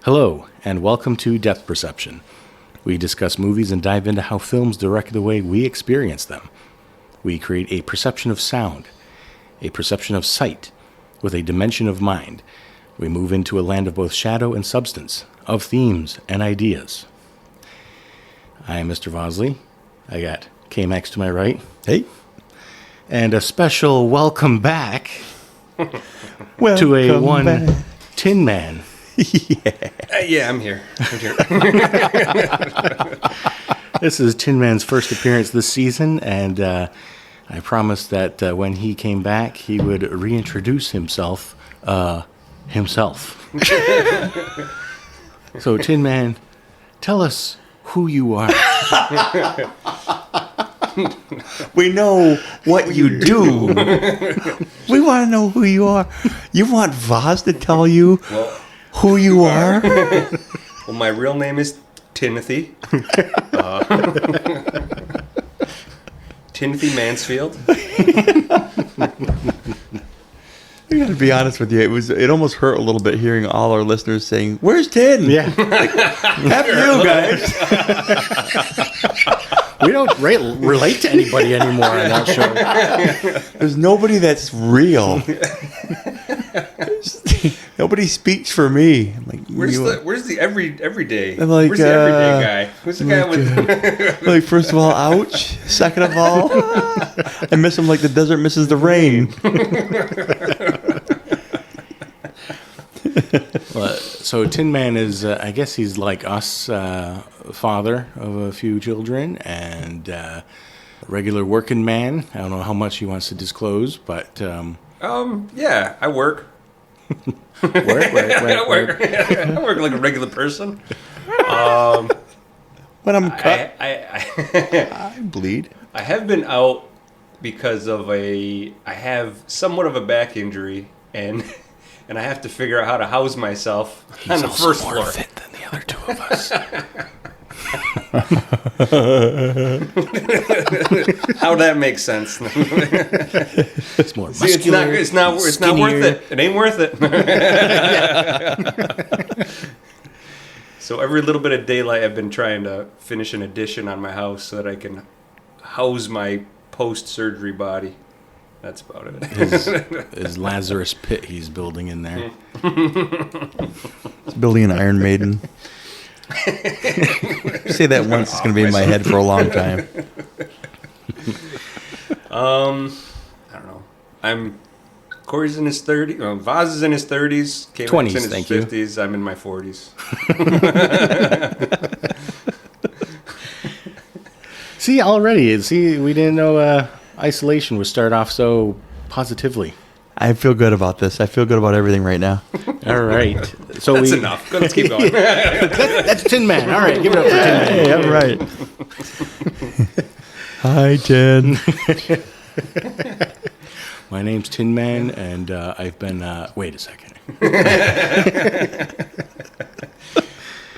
Hello, and welcome to Depth Perception. We discuss movies and dive into how films direct the way we experience them. We create a perception of sound, a perception of sight, with a dimension of mind. We move into a land of both shadow and substance, of themes and ideas. I am Mr. Vosley. I got K-Max to my right. Hey. And a special welcome back to a one back. Tin Man. Yeah, I'm here. This is Tin Man's first appearance this season, and I promised that when he came back, he would reintroduce himself. So, Tin Man, tell us who you are. We know what you do. We want to know who you are. You want Voz to tell you who you are? Well, my real name is Timothy. Timothy Mansfield. I gotta be honest with you. It almost hurt a little bit hearing all our listeners saying, "Where's Tin?" Yeah, F you guys. We don't relate to anybody anymore on that show. There's nobody that's real. Nobody speaks for me. I'm like, where's the everyday? I'm like, where's the everyday guy? Who's the guy with? Like, first of all, ouch. Second of all, I miss him like the desert misses the rain. So Tin Man is, I guess he's like us, father of a few children, and regular working man. I don't know how much he wants to disclose, but yeah, I work. Work. I work like a regular person. When I'm cut, I bleed. I have been out because of I have somewhat of a back injury, and I have to figure out how to house myself on the first floor. He's also more fit than the other two of us. How that makes sense? It's more muscular. It's not worth it. It ain't worth it. So every little bit of daylight, I've been trying to finish an addition on my house so that I can house my post-surgery body. That's about it. His Lazarus pit he's building in there. He's building an Iron Maiden. Say that once, it's going to be in my head for a long time. I don't know. Corey's in his 30s. Vaz is in his 30s. 20s, in his thank 50s. You. I'm in my 40s. See, we didn't know isolation would start off so positively. I feel good about this. I feel good about everything right now. All right. So That's enough. Let's keep going. That's Tin Man. All right, give it up for Tin Man. Hey, all right. Hi, Tin. My name's Tin Man, and I've been... wait a second.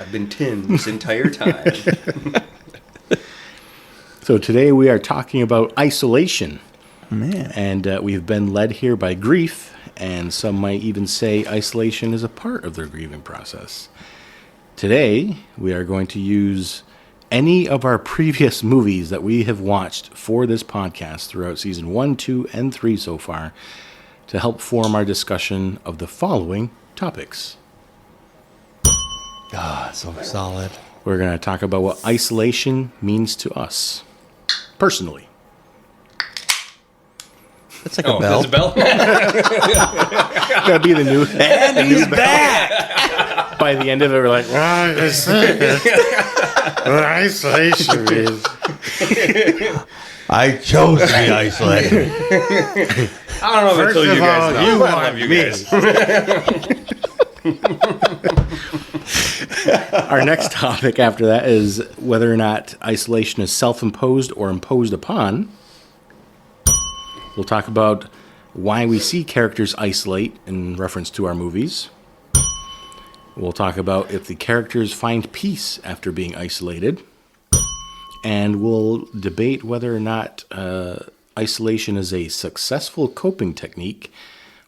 I've been tin this entire time. So today we are talking about isolation. Man. And we've been led here by grief, and some might even say isolation is a part of their grieving process. Today, we are going to use any of our previous movies that we have watched for this podcast throughout season 1, 2, and 3 so far to help form our discussion of the following topics. Ah, so solid. We're going to talk about what isolation means to us, personally. That's like a bell. There's a bell? That'd be the new... And he's back! By the end of it, we're like, isolation is... I chose to be isolated. I don't know if I told you guys. I love you guys. Our next topic after that is whether or not isolation is self-imposed or imposed upon. We'll talk about why we see characters isolate in reference to our movies. We'll talk about if the characters find peace after being isolated. And we'll debate whether or not isolation is a successful coping technique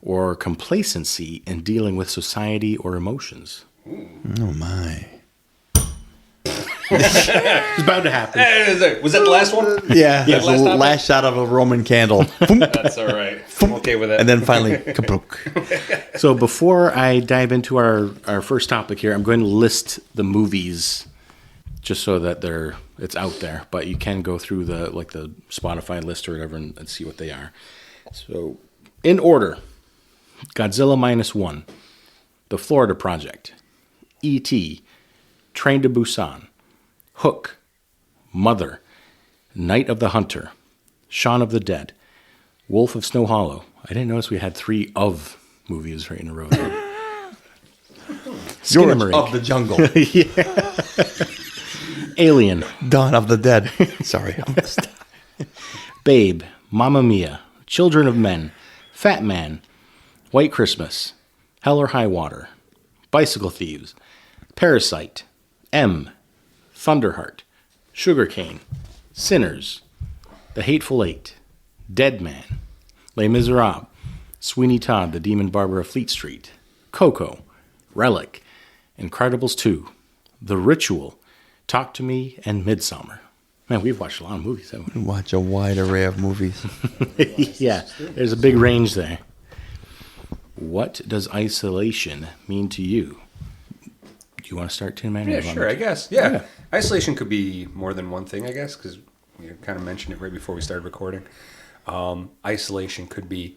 or complacency in dealing with society or emotions. Oh, my. It's bound to happen. Was that the last one? Yeah, that's last the topic? last shot of a Roman candle. That's all right. I'm okay with that. And then finally, kabook. So before I dive into our first topic here, I'm going to list the movies just so that it's out there. But you can go through the Spotify list or whatever and see what they are. So in order, Godzilla Minus 1, The Florida Project, E.T., Train to Busan, Hook, Mother, Night of the Hunter, Shaun of the Dead, Wolf of Snow Hollow. I didn't notice we had 3 of movies right in a row. George of the Jungle. Alien, Dawn of the Dead. Sorry. Babe, Mamma Mia, Children of Men, Fat Man, White Christmas, Hell or High Water, Bicycle Thieves, Parasite, M, Thunderheart, Sugarcane, Sinners, The Hateful Eight, Dead Man, Les Miserables, Sweeney Todd, The Demon Barber of Fleet Street, Coco, Relic, Incredibles 2, The Ritual, Talk to Me, and Midsommar. Man, we've watched a lot of movies, haven't we? Watch a wide array of movies. Yeah, there's a big range there. What does isolation mean to you? Do you want to start, Tin Man? Yeah, sure, I guess. Yeah. Isolation could be more than one thing, I guess, because you kind of mentioned it right before we started recording. Isolation could be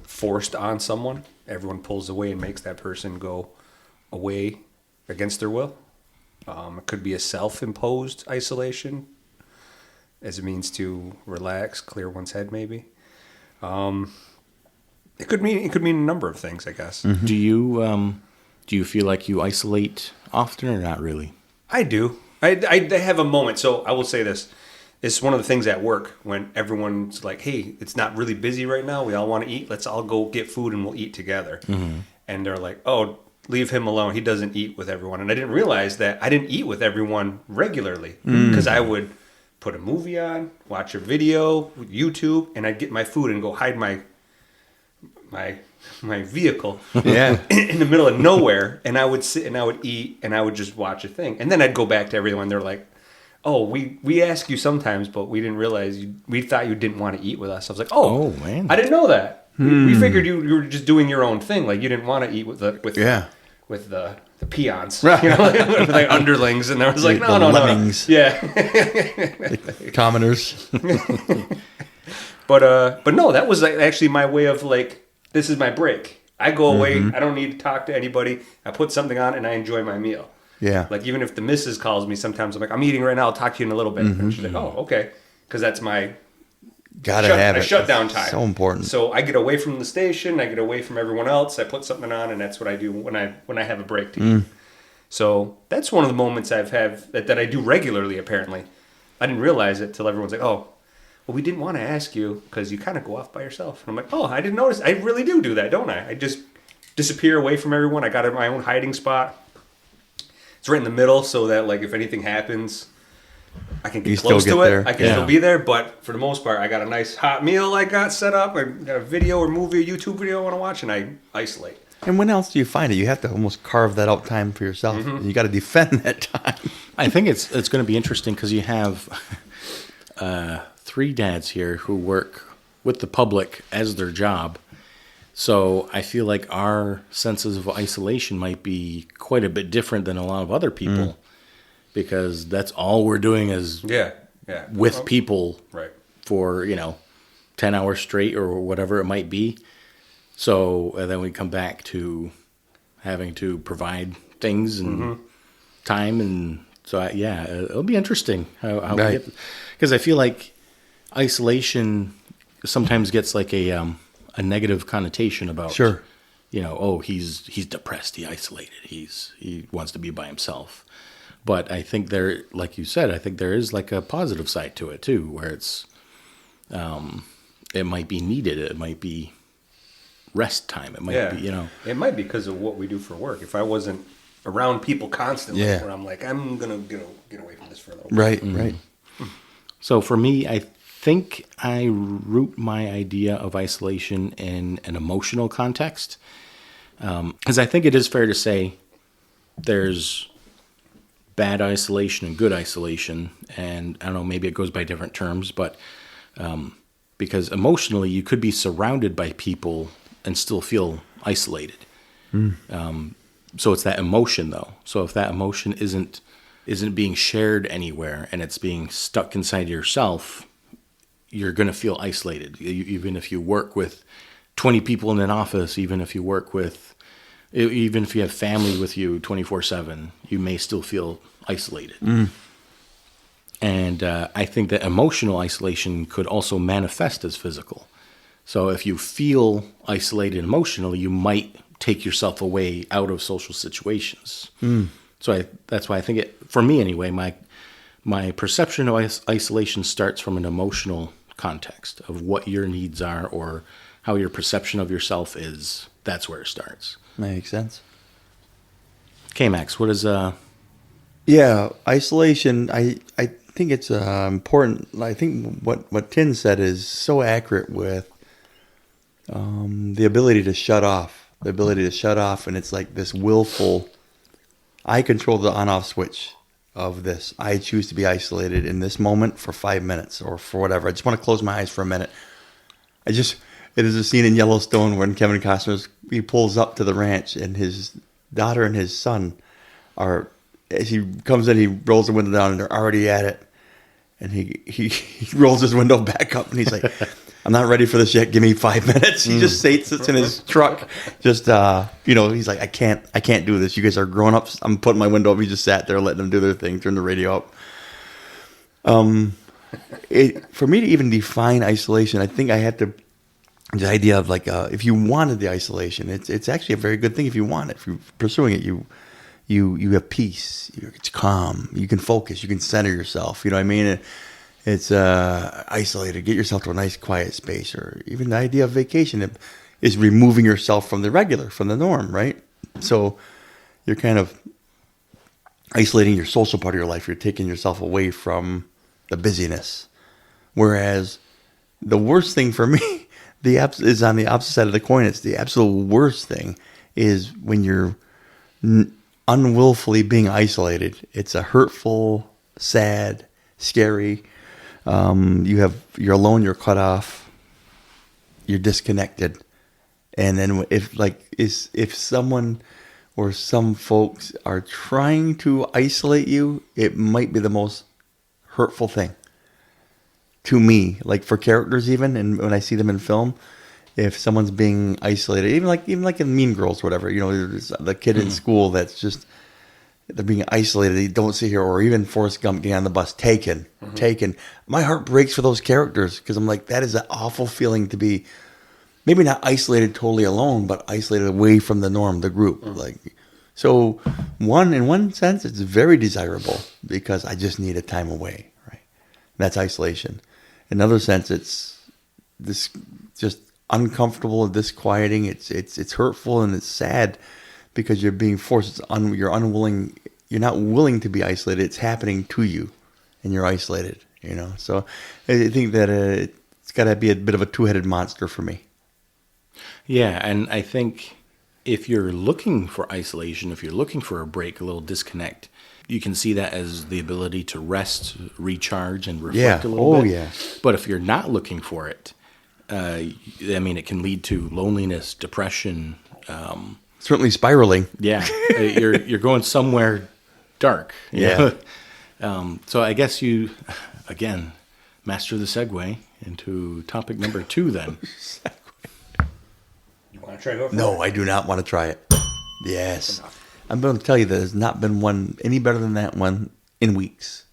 forced on someone. Everyone pulls away and makes that person go away against their will. It could be a self-imposed isolation as a means to relax, clear one's head, maybe. It could mean a number of things, I guess. Mm-hmm. Do you feel like you isolate often or not really? I do. I have a moment. So I will say this. It's one of the things at work when everyone's like, hey, it's not really busy right now. We all want to eat. Let's all go get food and we'll eat together. Mm-hmm. And they're like, oh, leave him alone. He doesn't eat with everyone. And I didn't realize that I didn't eat with everyone regularly because I would put a movie on, watch a video, YouTube, and I'd get my food and go hide my vehicle in the middle of nowhere, and I would sit and I would eat and I would just watch a thing, and then I'd go back to everyone. They're like, "Oh, we ask you sometimes, but we didn't realize we thought you didn't want to eat with us." I was like, "Oh, man, I didn't know that. We figured you were just doing your own thing, like you didn't want to eat with the peons, right. with the underlings." And I was like, "No, lemmings. yeah, The commoners." But no, that was actually my way of like, this is my break. I go away. I don't need to talk to anybody. I put something on and I enjoy my meal. Yeah. Like even if the missus calls me, sometimes I'm like, I'm eating right now. I'll talk to you in a little bit. And she's like, oh, okay, because that's my shutdown time. So important. So I get away from the station. I get away from everyone else. I put something on, and that's what I do when I have a break to eat. So that's one of the moments I've had that I do regularly. Apparently, I didn't realize it till everyone's like, oh. Well, we didn't want to ask you because you kind of go off by yourself. And I'm like, oh, I didn't notice. I really do that, don't I? I just disappear away from everyone. I got my own hiding spot. It's right in the middle so that, like, if anything happens, I can get close to it. There. I can still be there. But for the most part, I got a nice hot meal I got set up. I got a video or movie, a YouTube video I want to watch, and I isolate. And when else do you find it? You have to almost carve that out time for yourself. You got to defend that time. I think it's going to be interesting because you have 3 dads here who work with the public as their job. So I feel like our senses of isolation might be quite a bit different than a lot of other people because that's all we're doing is with people for, 10 hours straight or whatever it might be. So and then we come back to having to provide things and time. And so, it'll be interesting how we get, because I feel like isolation sometimes gets like a negative connotation about he's depressed, he isolated, he wants to be by himself. But I think there, like you said, I think there is like a positive side to it too, where it's it might be needed, it might be rest time, it might be it might be because of what we do for work. If I wasn't around people constantly, where I'm like, I'm gonna get away from this for a little bit. Right. So for me, I think I root my idea of isolation in an emotional context. Because I think it is fair to say there's bad isolation and good isolation. And I don't know, maybe it goes by different terms, but because emotionally you could be surrounded by people and still feel isolated. So it's that emotion, though. So if that emotion isn't being shared anywhere and it's being stuck inside yourself, you're going to feel isolated. Even if you work with 20 people in an office, even if you have family with you 24/7, you may still feel isolated. And I think that emotional isolation could also manifest as physical. So if you feel isolated emotionally, you might take yourself away out of social situations. So that's why I think for me anyway, my perception of isolation starts from an emotional context of what your needs are or how your perception of yourself is. That's where it starts. Makes sense. Okay, Max, what is Yeah, isolation. I think it's important. I think what Tin said is so accurate with the ability to shut off. The ability to shut off, and it's like this willful. I control the on-off switch of this. I choose to be isolated in this moment for 5 minutes or for whatever. I just want to close my eyes for a minute. It is a scene in Yellowstone when Kevin Costner, he pulls up to the ranch and his daughter and his son are, as he comes in, he rolls the window down and they're already at it. And he rolls his window back up and he's like, I'm not ready for this yet. Give me 5 minutes. He just sits in his truck. Just, he's like, I can't do this. You guys are grown ups. I'm putting my window up. He just sat there letting them do their thing, turn the radio up. For me to even define isolation, I think I had to, the idea of like, if you wanted the isolation, it's actually a very good thing if you want it. If you're pursuing it, you have peace. It's calm. You can focus. You can center yourself. You know what I mean? It's isolated. Get yourself to a nice quiet space, or even the idea of vacation is removing yourself from the norm, right? So you're kind of isolating your social part of your life. You're taking yourself away from the busyness. Whereas the worst thing for me is on the opposite side of the coin. It's the absolute worst thing is when you're unwillfully being isolated. It's a hurtful, sad, scary. You're alone. You're cut off. You're disconnected. And then if someone or some folks are trying to isolate you, it might be the most hurtful thing to me. Like for characters, even, and when I see them in film, if someone's being isolated, even like in Mean Girls, or whatever, there's the kid in school that's just. They're being isolated. They don't see her, or even Forrest Gump getting on the bus, taken. My heart breaks for those characters because I'm like, that is an awful feeling to be, maybe not isolated totally alone, but isolated away from the norm, the group. So in one sense, it's very desirable because I just need a time away, right? That's isolation. In another sense, it's this just uncomfortable, disquieting. It's hurtful and it's sad. Because you're being forced, you're unwilling, you're not willing to be isolated. It's happening to you, and you're isolated. So I think that it's got to be a bit of a two-headed monster for me. Yeah, and I think if you're looking for isolation, if you're looking for a break, a little disconnect, you can see that as the ability to rest, recharge, and reflect a little bit. Yeah. But if you're not looking for it, it can lead to loneliness, depression. Certainly spiraling. Yeah, you're going somewhere dark. Yeah. So I guess you, again, master the segue into topic number 2 then. You want to try go for it? No, I do not want to try it. Yes. I'm going to tell you there's not been one any better than that one in weeks.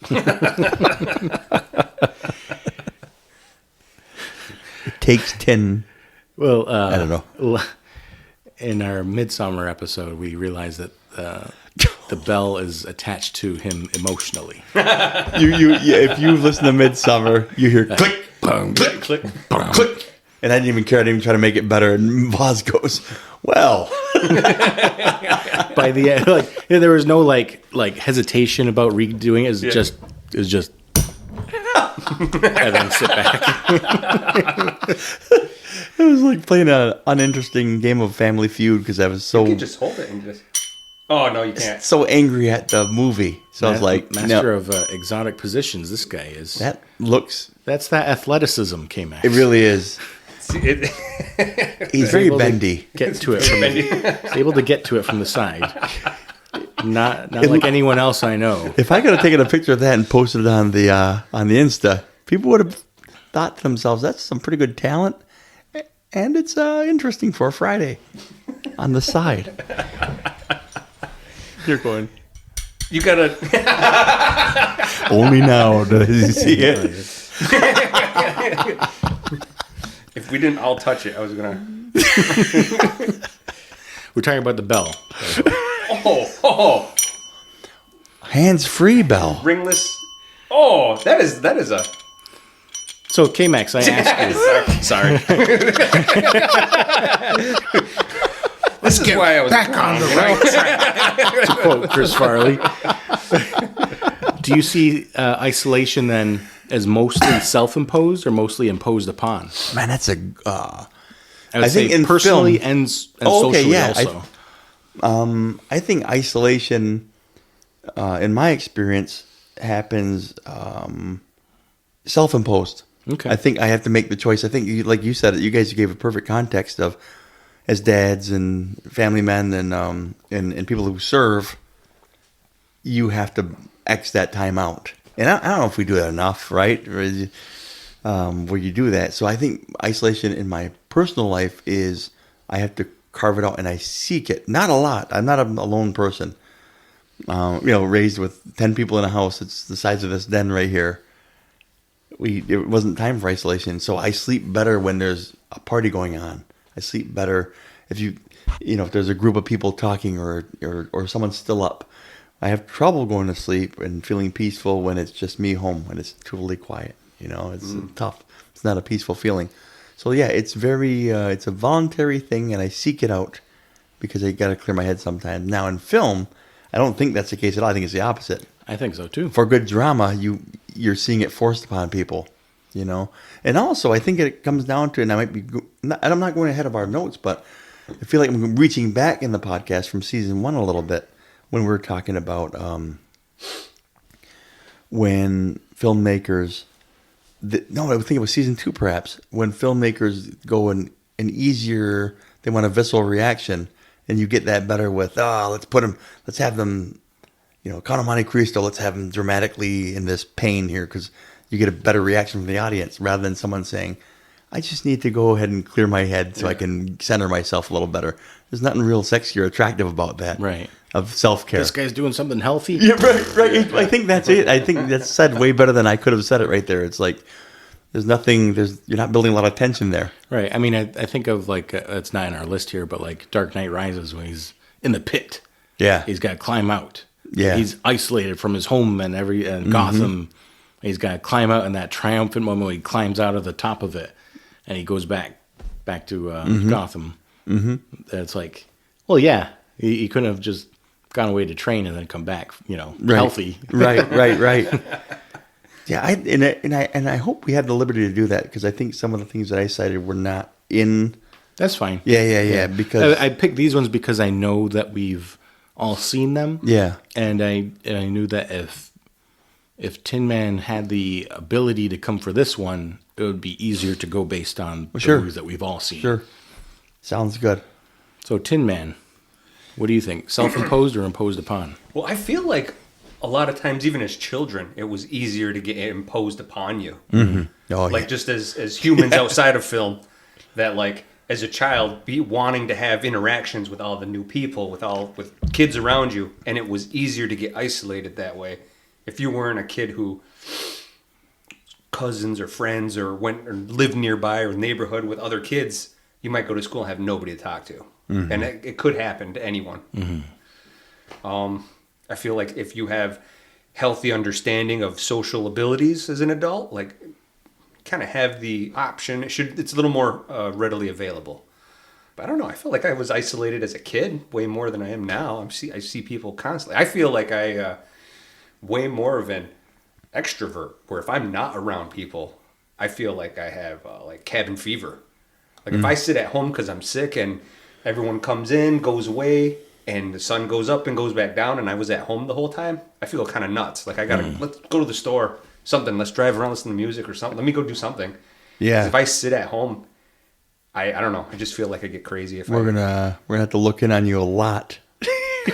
It takes 10. Well, I don't know. In our Midsommar episode, we realized that the bell is attached to him emotionally. If you listen to Midsommar, you hear click, boom, Click, click. boom, click. And I didn't even care. I didn't even try to make it better. And Voz goes, well. By the end, there was no like hesitation about redoing it. It was just. and then sit back. It was like playing an uninteresting game of Family Feud because I was You can just hold it and just... Oh, no, you can't. so angry at the movie. So I was like, master no, of exotic positions. This guy is. that looks. That's that athleticism, K-Max. It really is. See, He's very able to bendy. Get to it. He's able to get to it from the side. Not like anyone else I know. If I could have taken a picture of that and posted it on the Insta, people would have thought to themselves, "That's some pretty good talent," and it's interesting for a Friday on the side. You're going. you gotta... Only now does he see it. If we didn't all touch it, I was gonna... We're talking about the bell. Oh, Hands-free bell. ringless. Oh, that is a... So, K-Max, I asked you. Sorry. This is why I was back on the right track. To quote Chris Farley. Do you see isolation then as mostly self-imposed or mostly imposed upon? Man, that's a. I would I think say in personally film- and Oh, okay, socially yeah, also. I think isolation, in my experience, happens self-imposed. Okay. I think I have to make the choice. I think, like you said, you guys gave a perfect context of, as dads and family men and people who serve, you have to X that time out. And I don't know if we do that enough, right? Where you do that. So I think isolation in my personal life is I have to carve it out and I seek it. Not a lot. I'm not a lone person. Raised with 10 people in a house. It's the size of this den right here. It wasn't time for isolation. So I sleep better when there's a party going on. I sleep better if if there's a group of people talking or someone's still up. I have trouble going to sleep and feeling peaceful when it's just me home, when it's totally quiet. It's tough. It's not a peaceful feeling. So yeah, it's it's a voluntary thing, and I seek it out because I got to clear my head sometimes. Now in film, I don't think that's the case at all. I think it's the opposite. I think so too. For good drama, you're seeing it forced upon people, And also, I think it comes down to, and I'm not going ahead of our notes, but I feel like I'm reaching back in the podcast from season 1 a little bit when we're talking about when filmmakers, I think it was season 2 perhaps, when filmmakers go an easier, they want a visceral reaction, and you get that better with, let's have them, Count of Monte Cristo, let's have them dramatically in this pain here, because you get a better reaction from the audience rather than someone saying, I just need to go ahead and clear my head so I can center myself a little better. There's nothing real sexy or attractive about that. Right. Of self-care. This guy's doing something healthy. Yeah, right. I think that's it. I think that's said way better than I could have said it right there. It's like, you're not building a lot of tension there. Right. I mean, I think of it's not in our list here, but like Dark Knight Rises when he's in the pit. Yeah. He's got to climb out. Yeah. He's isolated from his home and Gotham. He's got to climb out in that triumphant moment when he climbs out of the top of it and he goes back to Gotham. Mm-hmm. It's like, well, yeah, he couldn't have just gone away to train and then come back, healthy. Right. Yeah, I hope we had the liberty to do that because I think some of the things that I cited were not in. That's fine. Yeah. Because I picked these ones because I know that we've all seen them. Yeah, and I knew that if Tin Man had the ability to come for this one, it would be easier to go based on the movies that we've all seen. Sure, sounds good. So Tin Man, what do you think? Self-imposed or imposed upon? Well, I feel like a lot of times, even as children, it was easier to get imposed upon you. Mm-hmm. Oh, Just as humans outside of film, that like as a child, be wanting to have interactions with all the new people, with kids around you, and it was easier to get isolated that way. If you weren't a kid who cousins or friends or went or lived nearby or neighborhood with other kids, you might go to school and have nobody to talk to, and it could happen to anyone. Mm-hmm. I feel like if you have healthy understanding of social abilities as an adult, like kind of have the option. It's a little more readily available. But I don't know. I feel like I was isolated as a kid way more than I am now. I see people constantly. I feel like I way more of an extrovert, where if I'm not around people, I feel like I have like cabin fever. Like if I sit at home because I'm sick and everyone comes in, goes away, and the sun goes up and goes back down, and I was at home the whole time, I feel kind of nuts. Like I gotta let's go to the store, something. Let's drive around, listen to music or something. Let me go do something. 'Cause if I sit at home, I don't know. I just feel like I get crazy if we're gonna have to look in on you a lot.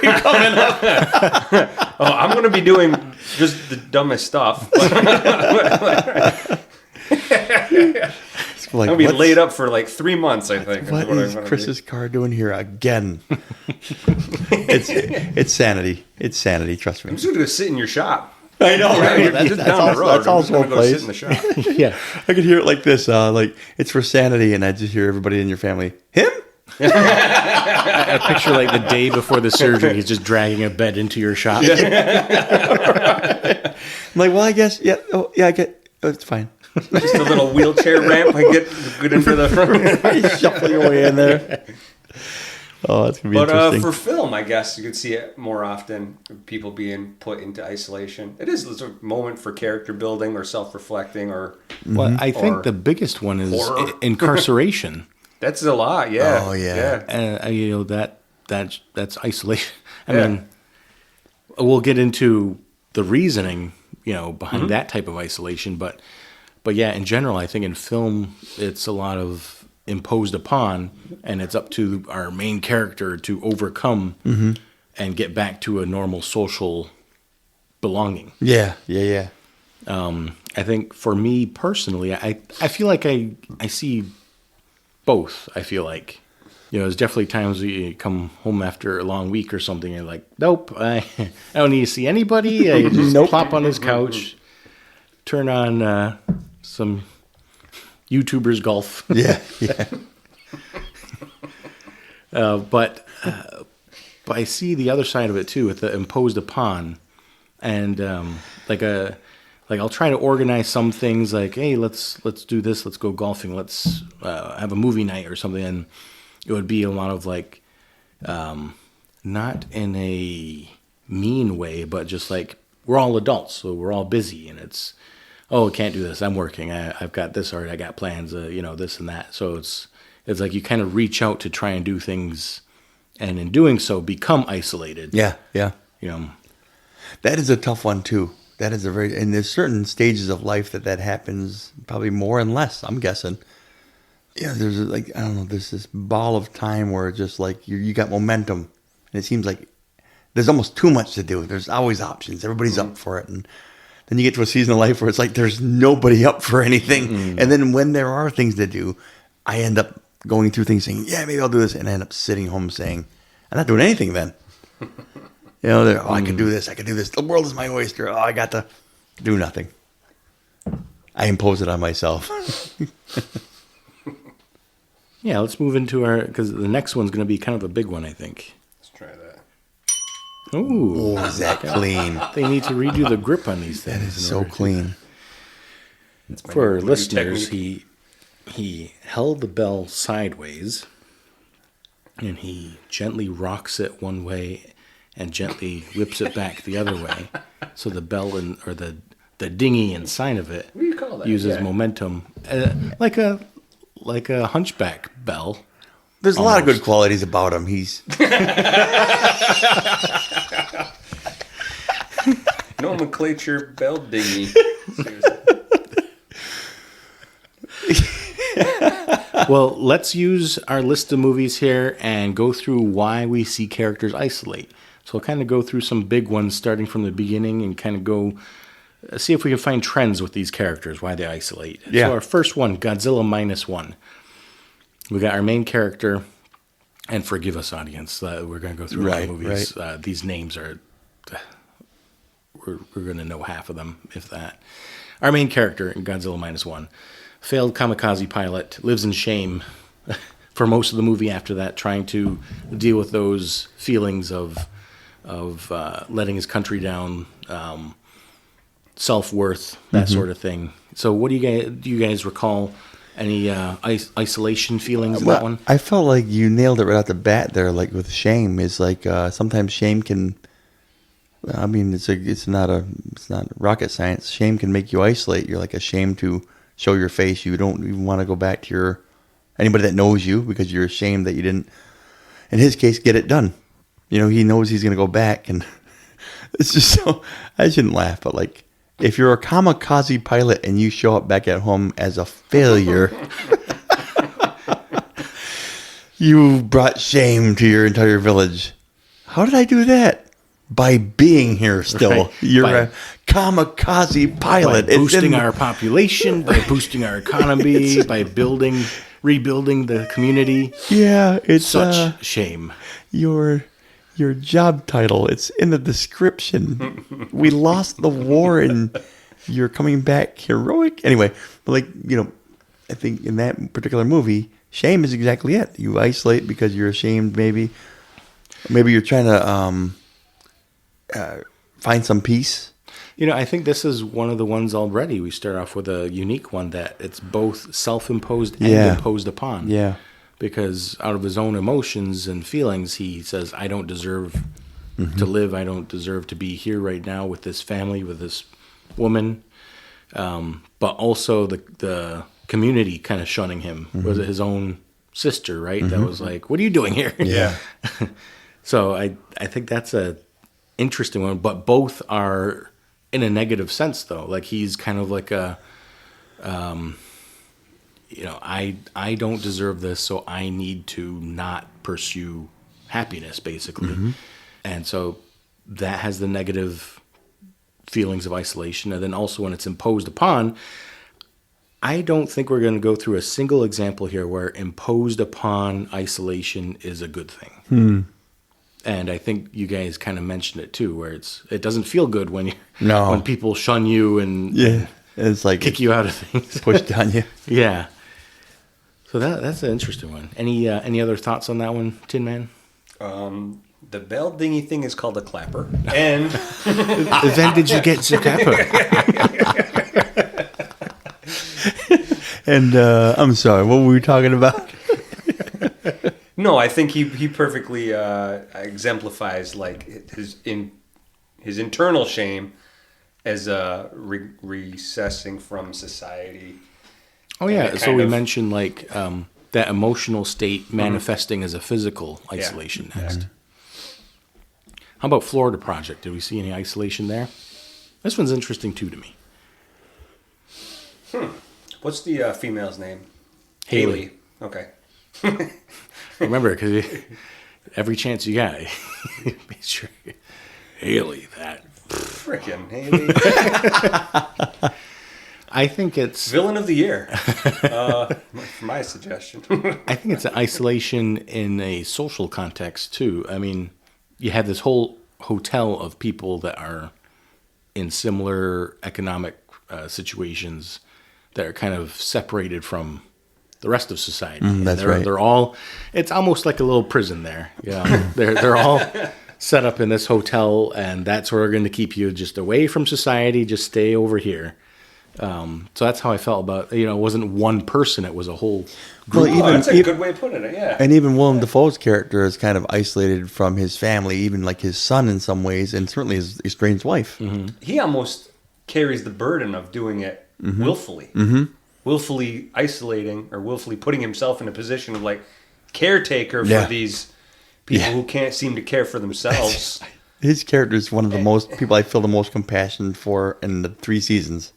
Oh, I'm gonna be doing just the dumbest stuff. Like, I'll be laid up for like 3 months, I think. What is Chris's car doing here again? It's sanity. It's sanity. Trust me. I'm just gonna go sit in your shop. I know, right? That's down the road. That's also a go place. sit in the shop. Yeah. I could hear it like this. Like it's for sanity, and I just hear everybody in your family. Him? I picture like the day before the surgery, he's just dragging a bed into your shop. I'm like, well, I guess, yeah. Oh, yeah, I get. Oh, it's fine. Just a little wheelchair ramp. I get good into the front. Shuffle your way in there. Oh, that's gonna be interesting. For film, I guess you could see it more often. People being put into isolation. It's a moment for character building or self-reflecting, or Well, I think Or the biggest one is horror. incarceration. that's a lot. Yeah. Oh, yeah. That's isolation. I mean, we'll get into the reasoning, behind that type of isolation, but yeah, in general, I think in film, it's a lot of imposed upon, and it's up to our main character to overcome and get back to a normal social belonging. Yeah. I think for me personally, I feel like I see both. I feel like, there's definitely times you come home after a long week or something, and you're like, nope, I don't need to see anybody. I just plop on this couch, turn on some YouTubers golf. Yeah. But I see the other side of it too, with the imposed upon, and like I'll try to organize some things, like, hey, let's do this, let's go golfing, let's have a movie night or something, and it would be a lot of like, not in a mean way, but just like we're all adults, so we're all busy, and it's, oh, I can't do this, I'm working, I've got this already, I got plans, this and that. So it's like you kind of reach out to try and do things, and in doing so become isolated. Yeah. That is a tough one too. That is and there's certain stages of life that happens probably more and less, I'm guessing. Yeah, there's like, I don't know, there's this ball of time where it's just like you got momentum, and it seems like there's almost too much to do. There's always options. Everybody's up for it, and then you get to a season of life where it's like there's nobody up for anything. And then when there are things to do, I end up going through things saying, yeah, maybe I'll do this, and I end up sitting home saying, I'm not doing anything then. I could do this, I could do this. The world is my oyster. Oh, I got to do nothing. I impose it on myself. Yeah, let's move into because the next one's going to be kind of a big one, I think. Let's try that. Ooh. Oh, is that clean? They need to redo the grip on these things. That is so clean. For listeners, he held the bell sideways, and he gently rocks it one way and gently whips it back the other way. So the bell or the dinghy inside of it What do you call that? uses momentum, like a hunchback bell. There's a lot of good qualities about him. He's Nomenclature bell dinghy. Well, let's use our list of movies here and go through why we see characters isolate. So we'll kind of go through some big ones starting from the beginning and kind of go see if we can find trends with these characters, why they isolate. Yeah. So our first one, Godzilla Minus One. We got our main character, and forgive us, audience, we're going to go through a lot of movies. Right. These names are, we're going to know half of them, if that. Our main character in Godzilla Minus One, failed kamikaze pilot, lives in shame for most of the movie after that, trying to deal with those feelings of letting his country down, self-worth, that sort of thing. So what do you guys recall any isolation feelings in that one? I felt like you nailed it right out the bat there, like with shame. Is like sometimes shame can I mean, it's not rocket science. Shame can make you isolate. You're like ashamed to show your face. You don't even want to go back to anybody that knows you because you're ashamed that you didn't, in his case, get it done. You know, he knows he's going to go back, and it's just so, I shouldn't laugh, but like, if you're a kamikaze pilot and you show up back at home as a failure, you brought shame to your entire village. How did I do that? By being here still. Right. You're a kamikaze pilot. By boosting our population, by boosting our economy, by rebuilding the community. Yeah, it's such shame. Your job title, it's in the description. We lost the war and you're coming back heroic. Anyway, like, you know, I think in that particular movie, shame is exactly it. You isolate because you're ashamed, maybe you're trying to find some peace. You know, I think this is one of the ones already. We start off with a unique one that it's both self-imposed and imposed upon. Yeah. Because out of his own emotions and feelings, he says, I don't deserve to live. I don't deserve to be here right now with this family, with this woman. But also the community kind of shunning him. Was it his own sister, right? That was like, what are you doing here? Yeah. So I think that's a interesting one, but both are in a negative sense, though. Like, he's kind of like a, you know, I don't deserve this, so I need to not pursue happiness, basically. And so that has the negative feelings of isolation. And then also when it's imposed upon, I don't think we're going to go through a single example here where imposed upon isolation is a good thing. And I think you guys kind of mentioned it too, where it doesn't feel good when when people shun you and it's like kick you out of things, pushed on you. Yeah. So that's an interesting one. Any other thoughts on that one, Tin Man? The bell dingy thing is called a clapper. And when did you get the clapper? And I'm sorry, what were we talking about? No, I think he perfectly exemplifies like his internal shame as recessing from society. Oh yeah, so we mentioned like that emotional state manifesting as a physical isolation next. How about Florida Project? Did we see any isolation there? This one's interesting too to me. What's the female's name? Haley. Okay. Remember, because every chance you got, make sure Haley, that frickin' Haley. I think it's villain of the year. My suggestion. I think it's an isolation in a social context too. I mean, you have this whole hotel of people that are in similar economic situations that are kind of separated from the rest of society. They're all. It's almost like a little prison there. Yeah, they're all set up in this hotel, and that's where we're going to keep you just away from society. Just stay over here. So that's how I felt about. It wasn't one person; it was a whole group. Well, that's a good way of putting it. Yeah. And even Willem Dafoe's character is kind of isolated from his family, even like his son in some ways, and certainly his estranged wife. He almost carries the burden of doing it willfully. Willfully isolating or willfully putting himself in a position of like caretaker for these people who can't seem to care for themselves. His character is one of the most people I feel the most compassion for in the 3 seasons.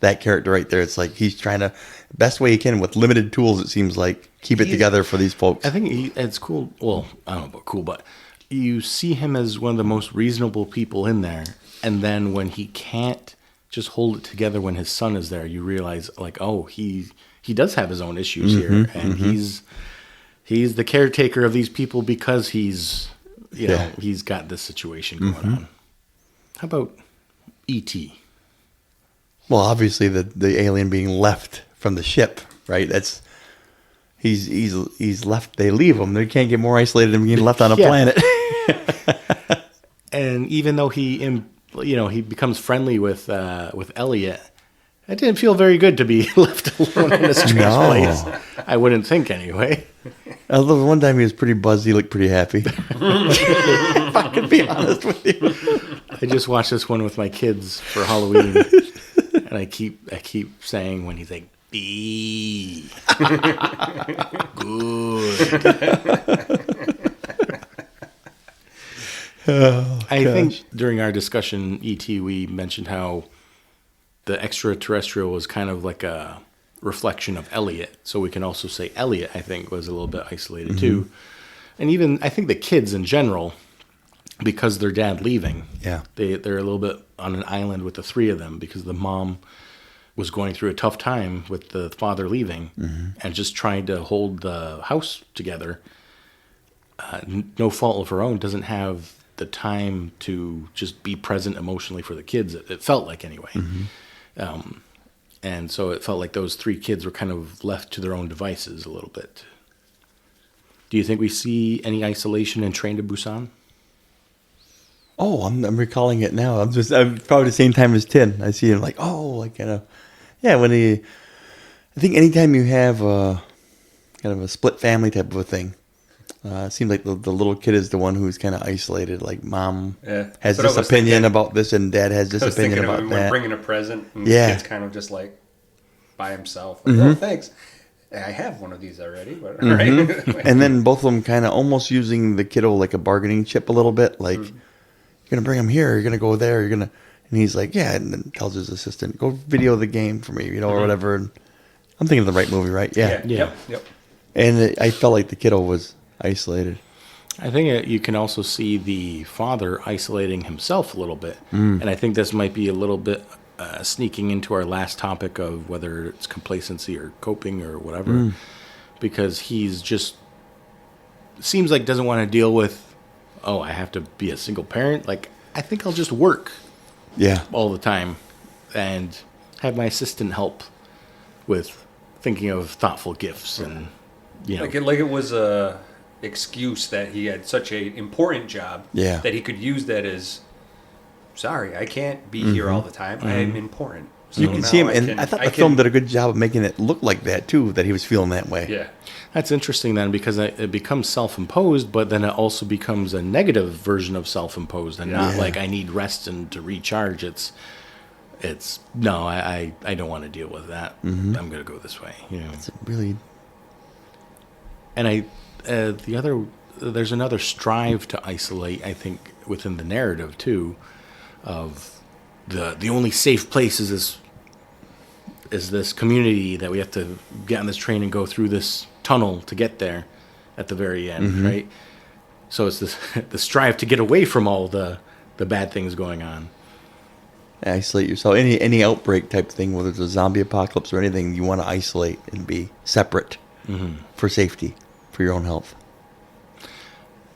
That character right there, it's like he's trying to best way he can with limited tools. It seems like keep it together for these folks. I think it's cool. Well, I don't know about cool, but you see him as one of the most reasonable people in there, and then when he can't just hold it together when his son is there, you realize like, oh, he does have his own issues here, and he's the caretaker of these people because he's he's got this situation going on. How about E.T.? Well, obviously the alien being left from the ship, right? That's he's left. They leave him. They can't get more isolated than being left on a planet. And even though he becomes friendly with Elliot, it didn't feel very good to be left alone in a strange place. I wouldn't think anyway. Although one time he was pretty buzzed, he looked pretty happy. If I could be honest with you. I just watched this one with my kids for Halloween, and I keep saying when he's like, "Be good." I think during our discussion, E.T., we mentioned how the extraterrestrial was kind of like a reflection of Elliot. So we can also say Elliot, I think, was a little bit isolated too. And even, I think the kids in general, because their dad leaving, they're a little bit on an island with the three of them because the mom was going through a tough time with the father leaving and just trying to hold the house together. No fault of her own, doesn't have the time to just be present emotionally for the kids. It felt like anyway. And so it felt like those three kids were kind of left to their own devices a little bit. Do you think we see any isolation in Train to Busan? Oh, I'm recalling it now. I'm probably the same time as Tin. I see him like, when I think anytime you have kind of a split family type of a thing, it seems like the little kid is the one who's kind of isolated. Like mom has this opinion about this, and dad has this opinion about that. Bringing a present, and the kid's kind of just like by himself. Like, oh, thanks. I have one of these already, but all right. And then both of them kind of almost using the kiddo like a bargaining chip a little bit. Like, you're gonna bring him here, you're gonna go there, and he's like, yeah, and then tells his assistant, go video the game for me, or whatever. And I'm thinking of the right movie, right? Yeah. Yep. And I felt like the kiddo was isolated. I think you can also see the father isolating himself a little bit. And I think this might be a little bit sneaking into our last topic of whether it's complacency or coping or whatever. Because he's just, seems like doesn't want to deal with, I have to be a single parent. Like, I think I'll just work all the time and have my assistant help with thinking of thoughtful gifts and, Like it was a excuse that he had such a important job that he could use that as, sorry, I can't be here all the time. I am important. So you can see him, and I thought the film did a good job of making it look like that too, that he was feeling that way. Yeah. That's interesting then, because it becomes self-imposed, but then it also becomes a negative version of self-imposed, and not like I need rest and to recharge. It's no, I don't want to deal with that. I'm going to go this way. It's really. And there's another strive to isolate, I think, within the narrative too, of the only safe place is this community that we have to get on this train and go through this tunnel to get there at the very end, right? So it's this the strive to get away from all the bad things going on. Isolate yourself. Any outbreak type thing, whether it's a zombie apocalypse or anything, you want to isolate and be separate for safety, for your own health.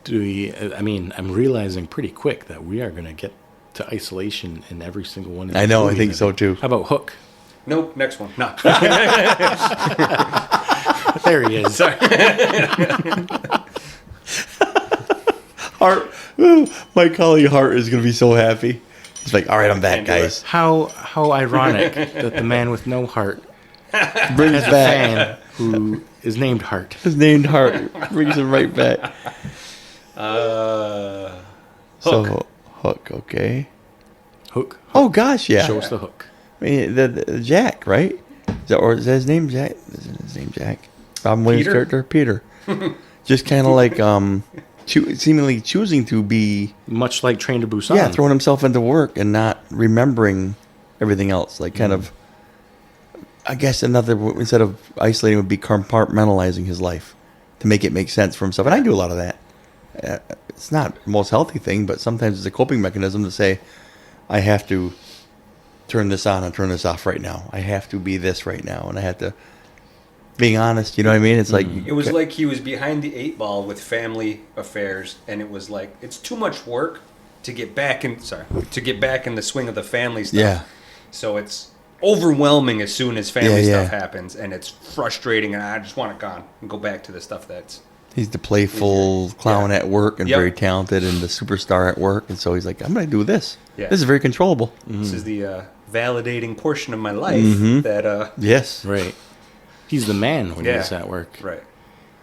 I'm realizing pretty quick that we are going to get to isolation in every single one of these I know, movies, I think so too. How about Hook? Nope, next one. No. There he is. Sorry. Hart, my colleague Hart is going to be so happy. He's like, all right, I'm back, guys. How ironic that the man with no heart Brings has a back. fan who is named Hart. His named Hart brings him right back. Hook. So, Hook, okay. Hook. Oh, gosh, yeah. Show us the hook. I mean, the Jack, right? Is that his name, Jack? Is his name Jack? Robin Williams' character? Peter. Just kind of like seemingly choosing to be... Much like Train to Busan. Yeah, throwing himself into work and not remembering everything else. Like kind of... I guess instead of isolating, would be compartmentalizing his life to make it make sense for himself. And I do a lot of that. It's not the most healthy thing, but sometimes it's a coping mechanism to say, I have to turn this on and turn this off right now. I have to be this right now. And I have to, being honest, you know what I mean? It's like... It was like he was behind the 8 ball with family affairs, and it was like, it's too much work to get back in the swing of the family stuff. Yeah. So it's overwhelming as soon as family stuff happens, and it's frustrating, and I just want it gone and go back to the stuff that's... He's the playful clown at work and very talented and the superstar at work. And so he's like, I'm going to do this. Yeah. This is very controllable. This is the validating portion of my life that... Yes. Right. He's the man when he's at work. Right.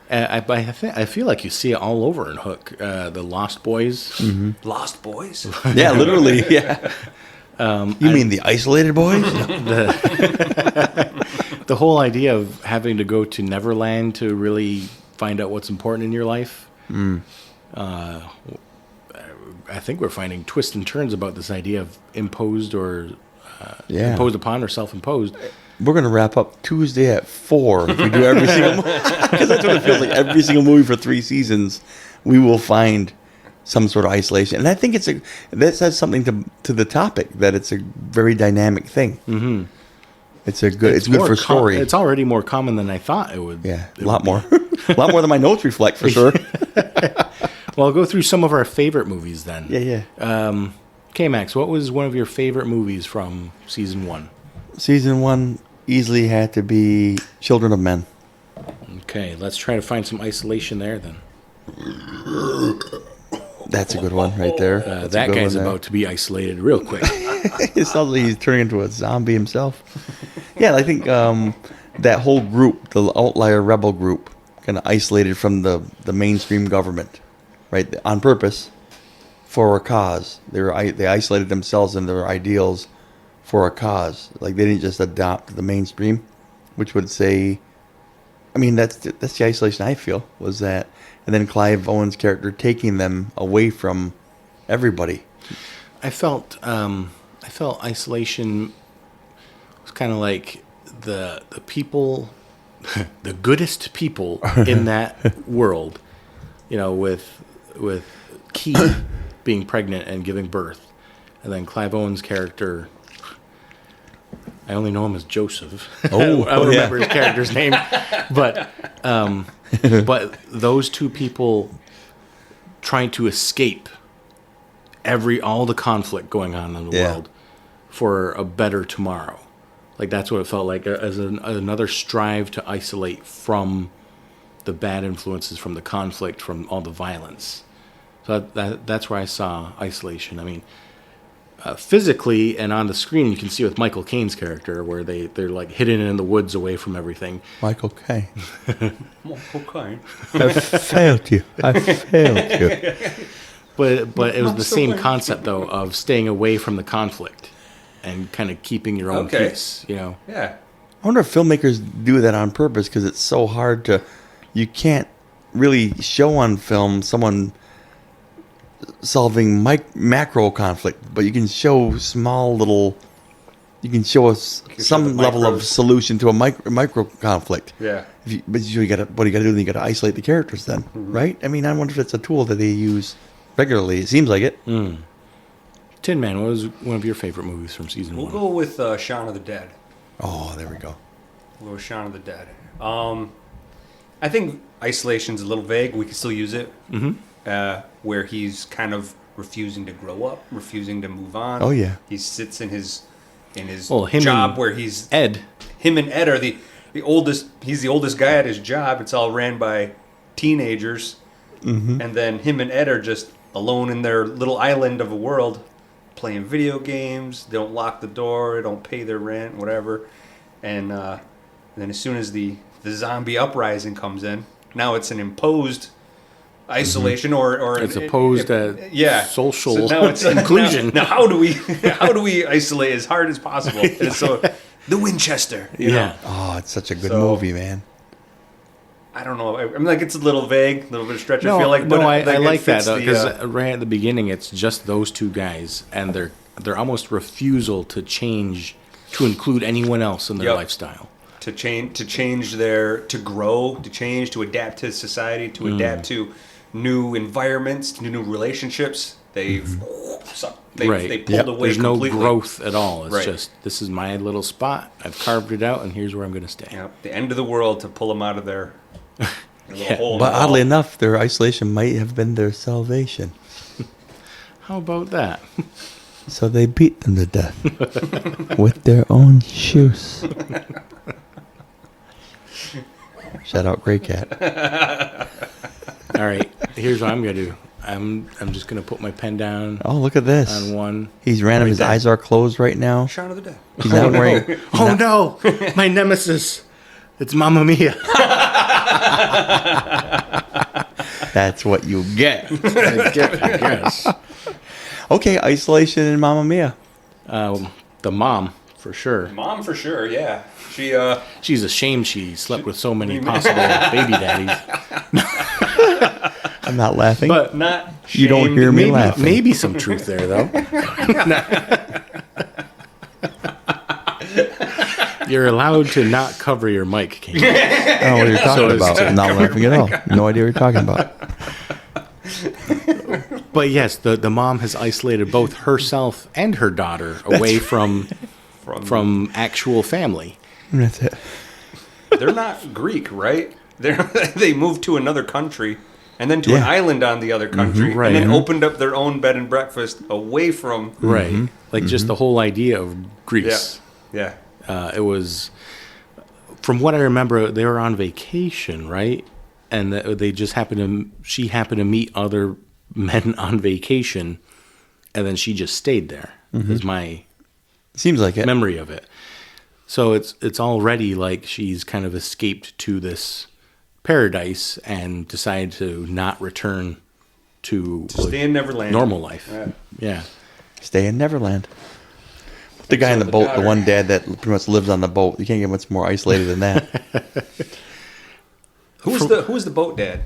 I feel like you see it all over in Hook. The Lost Boys. Mm-hmm. Lost Boys. Yeah, literally. Yeah. You mean the isolated boys? The whole idea of having to go to Neverland to really find out what's important in your life. I think we're finding twists and turns about this idea of imposed or imposed upon or self-imposed. We're going to wrap up Tuesday at 4 if we do every single movie. Because that's what it feels like. Every single movie for 3 seasons, we will find some sort of isolation. And I think that says something to the topic, that it's a very dynamic thing. Mm-hmm. It's good for story. It's already more common than I thought it would. Yeah, a lot more. A lot more than my notes reflect, for sure. Well, I'll go through some of our favorite movies then. Yeah. Okay, Max, what was one of your favorite movies from season 1? Season 1 easily had to be Children of Men. Okay, let's try to find some isolation there then. That's a good one right there. That guy's about to be isolated real quick. It sounds like he's turning into a zombie himself. Yeah, I think that whole group, the outlier rebel group, kind of isolated from the mainstream government, right? On purpose, for a cause. They isolated themselves and their ideals for a cause. Like, they didn't just adopt the mainstream, which would say, I mean, that's the isolation I feel, was that. And then Clive Owen's character taking them away from everybody. I felt isolation was kind of like the people, the goodest people in that world, with Key being pregnant and giving birth, and then Clive Owen's character. I only know him as Joseph. Oh, I don't remember his character's name, but those two people trying to escape all the conflict going on in the world for a better tomorrow. Like, that's what it felt like, as another strive to isolate from the bad influences, from the conflict, from all the violence. So that's where I saw isolation. I mean, physically and on the screen, you can see with Michael Caine's character where they're like hidden in the woods away from everything. Michael Caine. Michael Caine. I failed you. But it was the same concept, though, of staying away from the conflict and kind of keeping your own peace, Yeah. I wonder if filmmakers do that on purpose, because it's so hard to... You can't really show on film someone solving macro conflict, but you can show small little... You can show us some level of solution to a micro conflict. Yeah. But you got to... What you got to do, then you got to isolate the characters then, right? I mean, I wonder if it's a tool that they use regularly. It seems like it. Tin Man, what was one of your favorite movies from season 1? We'll go with Shaun of the Dead. Oh, there we go. We'll go with Shaun of the Dead. I think isolation's a little vague. We can still use it. Where he's kind of refusing to grow up, refusing to move on. Oh, yeah. He sits in his him job where he's... Ed. Him and Ed are the oldest... He's the oldest guy at his job. It's all ran by teenagers. And then him and Ed are just alone in their little island of a world, playing video games. They don't lock the door. They don't pay their rent, whatever. And then as soon as the zombie uprising comes in, now it's an imposed isolation or it's opposed social so now it's inclusion. Now how do we isolate as hard as possible? And so the Winchester, you know? Oh, it's such a good movie, man. I don't know. I mean, like, it's a little vague, a little bit of stretch. I feel like, but I like that because right at the beginning, it's just those two guys, and they're almost refusal to change, to include anyone else in their lifestyle, to grow, to change, to adapt to society, to adapt to new environments, to new relationships. They pulled away. There's completely. No growth at all. It's just, this is my little spot. I've carved it out, and here's where I'm going to stay. Yep. The end of the world to pull them out of their hole. But oddly enough, their isolation might have been their salvation. How about that? So they beat them to death with their own shoes. Shout out Grey Cat. All right, here's what I'm going to do. I'm just going to put my pen down. Oh, look at this. On one. He's random. His eyes are closed right now. Shaun of the Dead. He's not wearing... No, my nemesis. It's Mamma Mia. That's what you get. I guess. Okay, Isolation and Mamma Mia. The mom, for sure. Mom for sure, yeah. She's ashamed she slept with so many possible baby daddies. I'm not laughing. But Not You don't shamed. hear me maybe, laughing. maybe some truth there, though. You're allowed to not cover your mic, King. I don't know what you're talking about. I'm not laughing at all. No idea what you're talking about. But yes, the mom has isolated both herself and her daughter away from actual family. That's it. They're not Greek, right? They moved to another country and then to an Yeah. island on the other country right. and then opened up their own bed and breakfast away from... Right. Like just the whole idea of Greece. Yeah. It was, from what I remember, they were on vacation, right? And they just she happened to meet other men on vacation, and then she just stayed there. Is my Seems like it. memory of it. So it's already like she's kind of escaped to this paradise and decided to not return to Stay in Neverland. normal life. Yeah. Yeah. Stay in Neverland. The guy in the the boat, daughter. the one dad that pretty much lives on the boat. You can't get much more isolated than that. Who was the boat dad?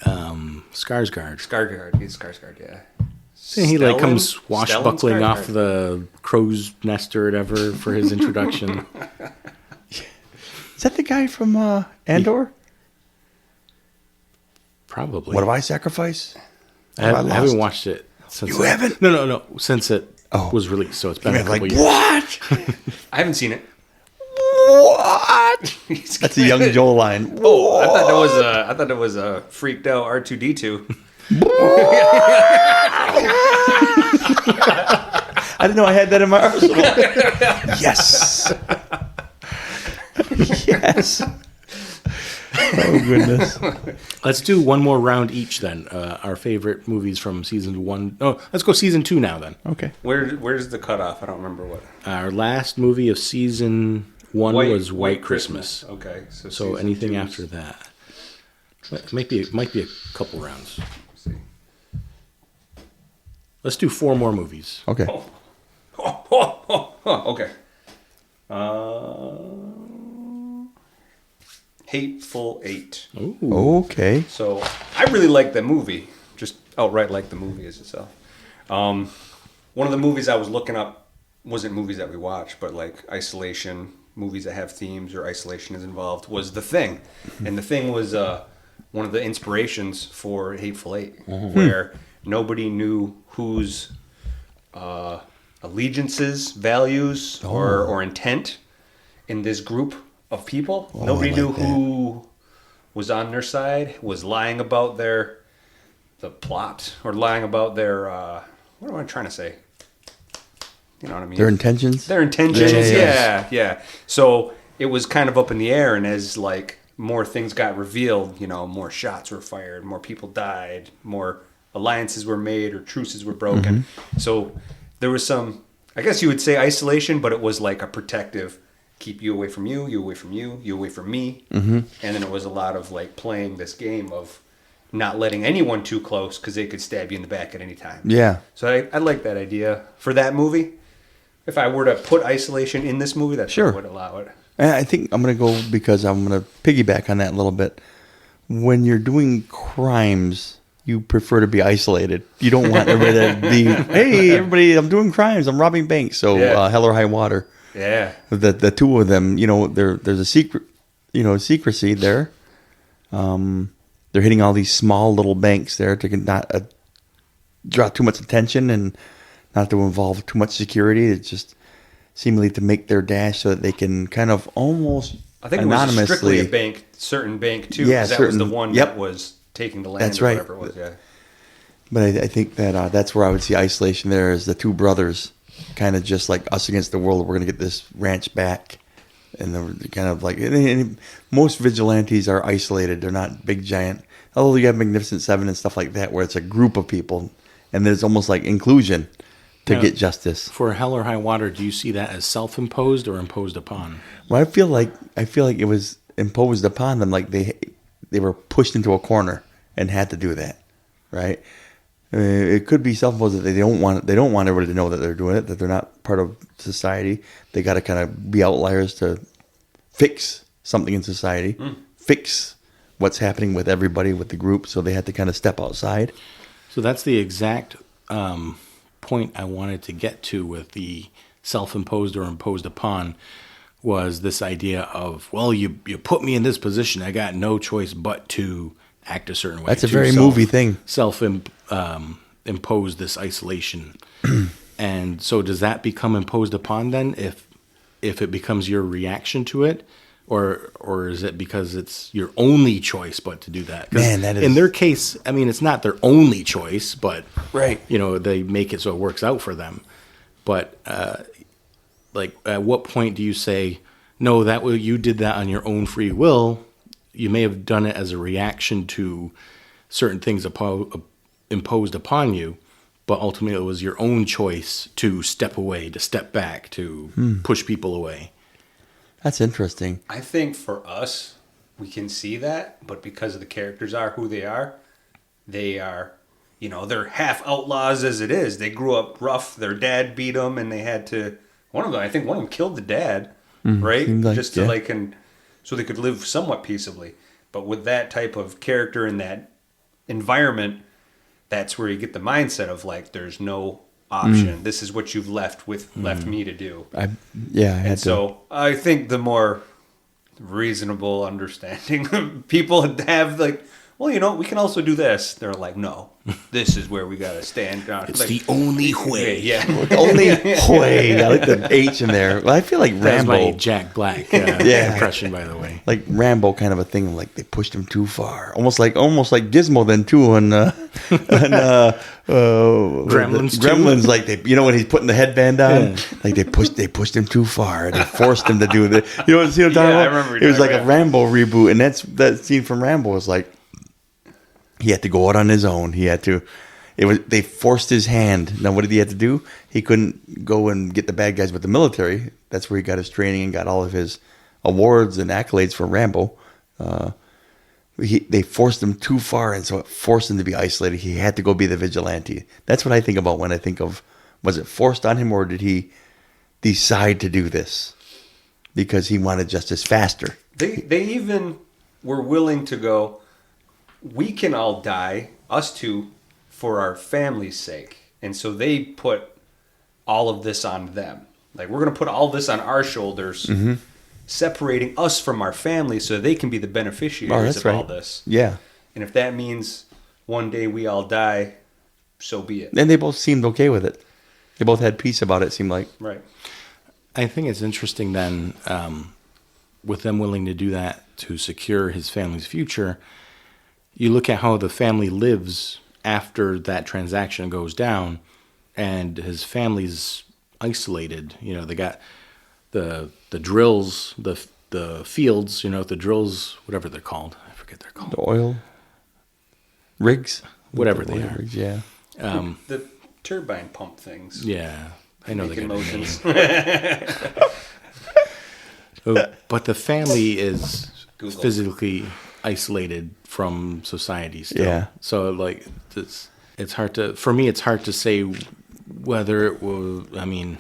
Skarsgård. Skarsgård. He's Skarsgård, yeah. And he like Stellan? comes Stellan swashbuckling off Skarsgård? the crow's nest or whatever for his introduction. Is that the guy from Andor? Probably. What do I sacrifice? I Have I haven't lost? watched it since. You haven't? No. Since it Oh. was released, so it's been a I'm couple like, years. what? I haven't seen it. What? That's a young Joel line. Oh, I thought that was a freaked out R2D2. I didn't know I had that in my arsenal. Yes. Yes. Oh, goodness. Let's do one more round each then. Our favorite movies from season 1. Oh, let's go season 2 now then. Okay. Where's the cutoff? I don't remember what. Our last movie of season 1 was White Christmas. Okay, So season anything 2 is- after that. Might be a couple rounds. let's see. Let's do 4 more movies. Okay. Okay. Hateful Eight. Ooh. Okay. So I really like that movie. Just outright like the movie as itself. One of the movies I was looking up wasn't movies that we watch, but like isolation, movies that have themes or isolation is involved, was The Thing. And The Thing was one of the inspirations for Hateful Eight, where nobody knew whose allegiances, values, or intent in this group of people. Nobody I knew like who was on their side, was lying about the plot, or lying about their what am I trying to say? You know what I mean? Their intentions? Their intentions, Yeah. yeah. So it was kind of up in the air, and as like more things got revealed, more shots were fired, more people died, more alliances were made or truces were broken. So there was some, I guess you would say isolation, but it was like a protective, keep you away from you away from you away from me. And then it was a lot of like playing this game of not letting anyone too close because they could stab you in the back at any time. Yeah. So I like that idea for that movie. If I were to put isolation in this movie, that's Sure. what would allow it. And I think I'm going to go because I'm going to piggyback on that a little bit. When you're doing crimes, you prefer to be isolated. You don't want everybody to be, hey, everybody, I'm doing crimes. I'm robbing banks. So Yeah. hell or high water. Yeah. The two of them, there's a secret, secrecy there. They're hitting all these small little banks there to not draw too much attention and not to involve too much security. It's just seemingly to make their dash so that they can kind of almost I think it anonymously. was strictly a certain bank too. Yeah, 'cause that was certain- the one yep. that was taking the land That's or right. whatever it was. Yeah. But I think that that's where I would see isolation there is the two brothers, kind of just like us against the world. We're going to get this ranch back. And they're kind of like, and most vigilantes are isolated. They're not big, giant. Although you have Magnificent Seven and stuff like that, where it's a group of people. And there's almost like inclusion to Yeah. get justice. For Hell or High Water, do you see that as self-imposed or imposed upon? Well, I feel like it was imposed upon them. Like they were pushed into a corner and had to do that, right? It could be self-imposed that they don't want everybody to know that they're doing it, that they're not part of society. They got to kind of be outliers to fix something in society, fix what's happening with everybody, with the group. So they had to kind of step outside. So that's the exact point I wanted to get to with the self-imposed or imposed upon, was this idea of, well, you put me in this position. I got no choice but to act a certain way. That's a very movie thing. Impose this isolation. And so does that become imposed upon then if it becomes your reaction to it? Or is it because it's your only choice but to do that? Man, that is... In their case, I mean, it's not their only choice, but right. They make it so it works out for them. But like, at what point do you say, no, you did that on your own free will? You may have done it as a reaction to certain things imposed upon you, but ultimately it was your own choice to step away, to step back, to push people away. That's interesting. I think for us, we can see that, but because the characters are who they are, they're half outlaws as it is. They grew up rough. Their dad beat them, and they had to. One of them killed the dad, right? Just to so they could live somewhat peaceably. But with that type of character in that environment, that's where you get the mindset of like, there's no option. This is what you've left me to do. So I think the more reasonable, understanding people have like, well, we can also do this. They're like, no, this is where we got to stand. It's like, the only way. Yeah. The only way. I like the H in there. Well, I feel like That's Rambo. my Jack Black impression, by the way. Like Rambo kind of a thing. Like they pushed him too far. Almost like Gizmo then too on Gremlins. Like when he's putting the headband on, like they pushed him too far. They forced him to do this. You know what I'm talking about? I remember. It was like a Rambo reboot, and that scene from Rambo was like. He had to go out on his own. They forced his hand. Now, what did he have to do? He couldn't go and get the bad guys with the military. That's where he got his training and got all of his awards and accolades for Rambo. They forced him too far, and so it forced him to be isolated. He had to go be the vigilante. That's what I think about when I think of, was it forced on him, or did he decide to do this because he wanted justice faster? They even were willing to go, we can all die, us two, for our family's sake. And so they put all of this on them. Like, we're going to put all this on our shoulders, separating us from our family so they can be the beneficiaries of all this. Yeah. And if that means one day we all die, so be it. And they both seemed okay with it. They both had peace about it, it seemed like. Right. I think it's interesting then, with them willing to do that to secure his family's future, you look at how the family lives after that transaction goes down, and his family's isolated. They got the drills, the fields, the drills, whatever they're called. I forget they're called. The oil rigs? Whatever they are. Rigs, yeah. The turbine pump things. Yeah. I know they got motions. But the family is Google. Physically isolated from society still. Yeah. So like it's hard to say whether it will. I mean,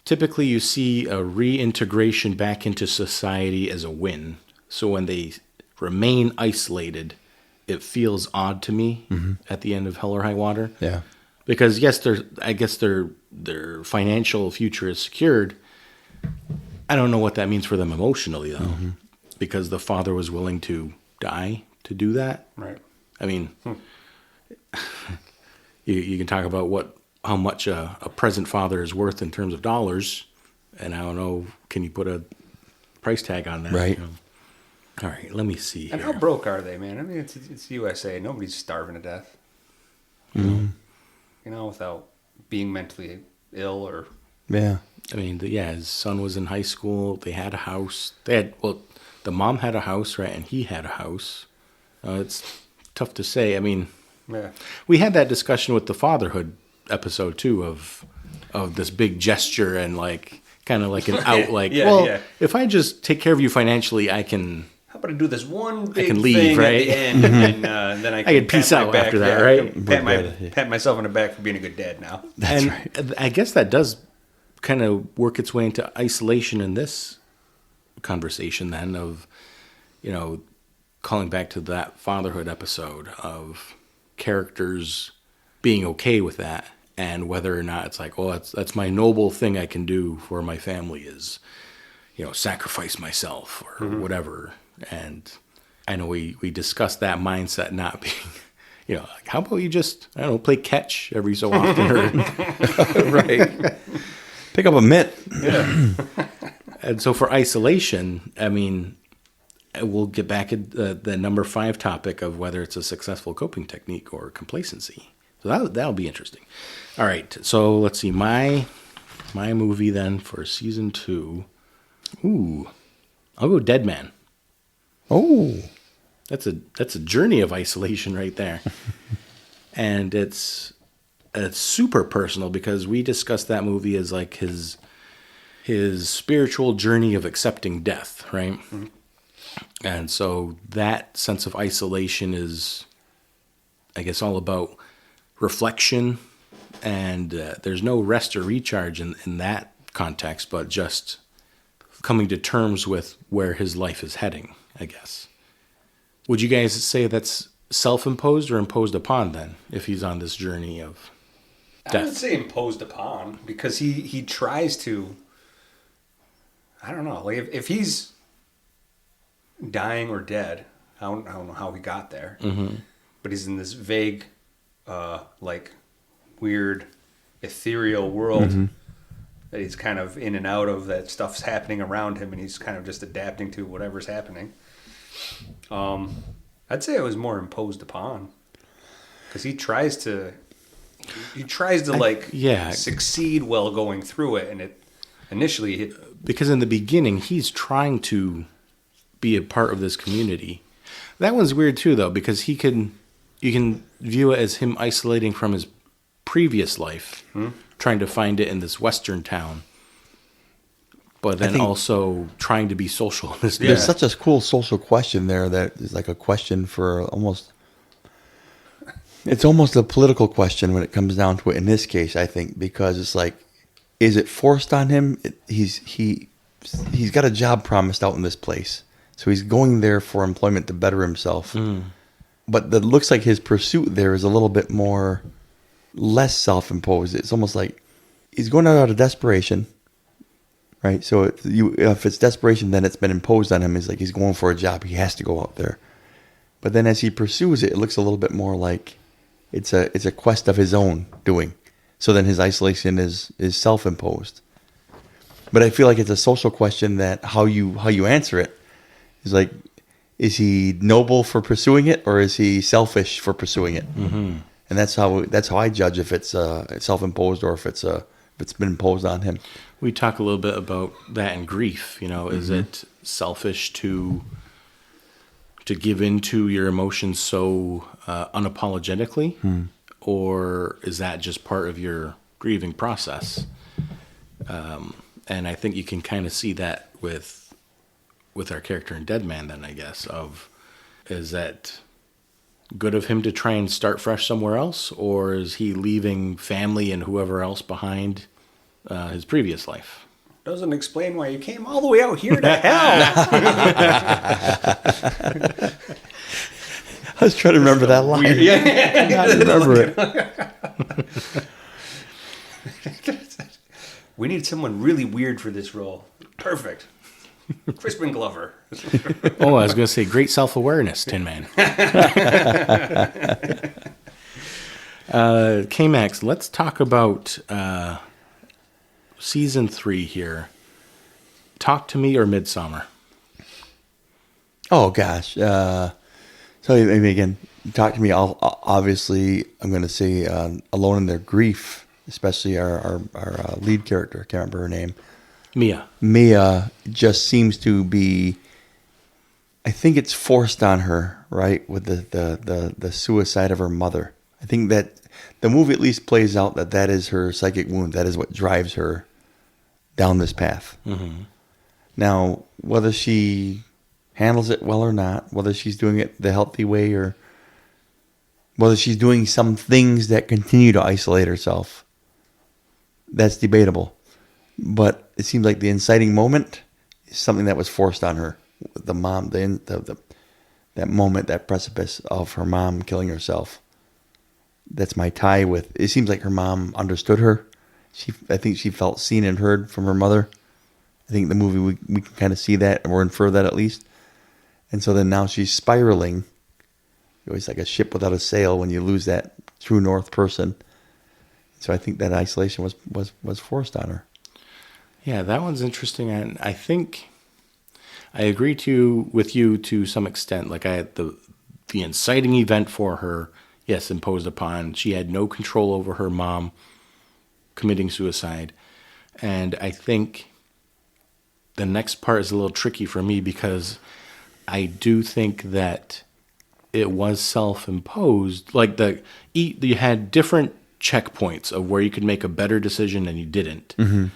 typically you see a reintegration back into society as a win. So when they remain isolated, it feels odd to me at the end of Hell or High Water. Yeah. Because yes, I guess their financial future is secured. I don't know what that means for them emotionally though. Because the father was willing to die to do that. Right. I mean, you can talk about how much a present father is worth in terms of dollars, and I don't know, can you put a price tag on that? Right. All right, let me see. And here. how broke are they, man? I mean, it's USA. Nobody's starving to death. Without being mentally ill or... Yeah. I mean, his son was in high school. They had a house. The mom had a house, right? And he had a house. It's tough to say. I mean, we had that discussion with the fatherhood episode too of this big gesture and like kind of like an out, like, if I just take care of you financially, I can how about I do this one big can leave, thing right? at the end, and then I can peace pat my out back, after that, I right? can pat myself on the back for being a good dad now. That's and right. I guess that does kind of work its way into isolation in this conversation then of, calling back to that fatherhood episode of characters being okay with that and whether or not it's like, oh, that's my noble thing I can do for my family is, sacrifice myself or whatever. And I know we discussed that mindset not being, like, how about you just, I don't know, play catch every so often or Right. Pick up a mitt. Yeah. And so for isolation, I mean, we'll get back at the number 5 topic of whether it's a successful coping technique or complacency. So that'll be interesting. All right, so let's see. My movie then for season 2. Ooh, I'll go Dead Man. Oh. That's a journey of isolation right there. And it's super personal because we discussed that movie as like his spiritual journey of accepting death, right? Mm-hmm. And so that sense of isolation is, I guess, all about reflection, and there's no rest or recharge in that context, but just coming to terms with where his life is heading, I guess. Would you guys say that's self-imposed or imposed upon then, if he's on this journey of death? I would say imposed upon, because he tries to, I don't know, like if he's dying or dead, I don't know how he got there, but he's in this vague, like weird, ethereal world that he's kind of in and out of, that stuff's happening around him and he's kind of just adapting to whatever's happening. I'd say it was more imposed upon, because he tries to succeed while going through it, and it initially because in the beginning he's trying to be a part of this community. That one's weird too, though, because you can view it as him isolating from his previous life, trying to find it in this Western town, but then also trying to be social in this. There's such a cool social question there that is like a question for it's almost a political question when it comes down to it in this case, I think, because it's like, is it forced on him? He's got a job promised out in this place, so he's going there for employment to better himself. But it looks like his pursuit there is a little bit less self-imposed. It's almost like he's going out of desperation, right? So if it's desperation, then it's been imposed on him. It's like he's going for a job. He has to go out there. But then as he pursues it, it looks a little bit more like it's a quest of his own doing. So then his isolation is self-imposed. But I feel like it's a social question that how you answer it is like, is he noble for pursuing it, or is he selfish for pursuing it? Mm-hmm. And that's how I judge if it's self-imposed or if it's been imposed on him. We talk a little bit about that in grief. Is it selfish to give into your emotions so unapologetically, or is that just part of your grieving process? And I think you can kind of see that with our character in Dead Man then, I guess, is that good of him to try and start fresh somewhere else, or is he leaving family and whoever else behind his previous life? doesn't explain why you came all the way out here to hell. I was trying to remember that line. I can't remember it. We need someone really weird for this role. Perfect. Crispin Glover. Oh, I was going to say great self-awareness, Tin Man. K-Max, let's talk about season 3 here. Talk to Me or Midsommar? Oh, gosh. So maybe again, Talk to Me. Obviously, I'm going to say Alone in Their Grief, especially our lead character. I can't remember her name. Mia just seems to be, I think it's forced on her, right, with the suicide of her mother. I think that the movie at least plays out that is her psychic wound. That is what drives her down this path. Mm-hmm. Now, whether she handles it well or not, whether she's doing it the healthy way or whether she's doing some things that continue to isolate herself. That's debatable. But it seems like the inciting moment is something that was forced on her. The mom, that moment, that precipice of her mom killing herself. That's my tie with. It seems like her mom understood her. I think she felt seen and heard from her mother. I think the movie we can kind of see that or infer that at least. And so then now she's spiraling. It's like a ship without a sail when you lose that true north person. So I think that isolation was forced on her. Yeah, that one's interesting, and I think I agree with you to some extent. Like I had the inciting event for her, yes, imposed upon. She had no control over her mom committing suicide, and I think the next part is a little tricky for me because I do think that it was self-imposed. Like you had different checkpoints of where you could make a better decision and you didn't. Mm-hmm.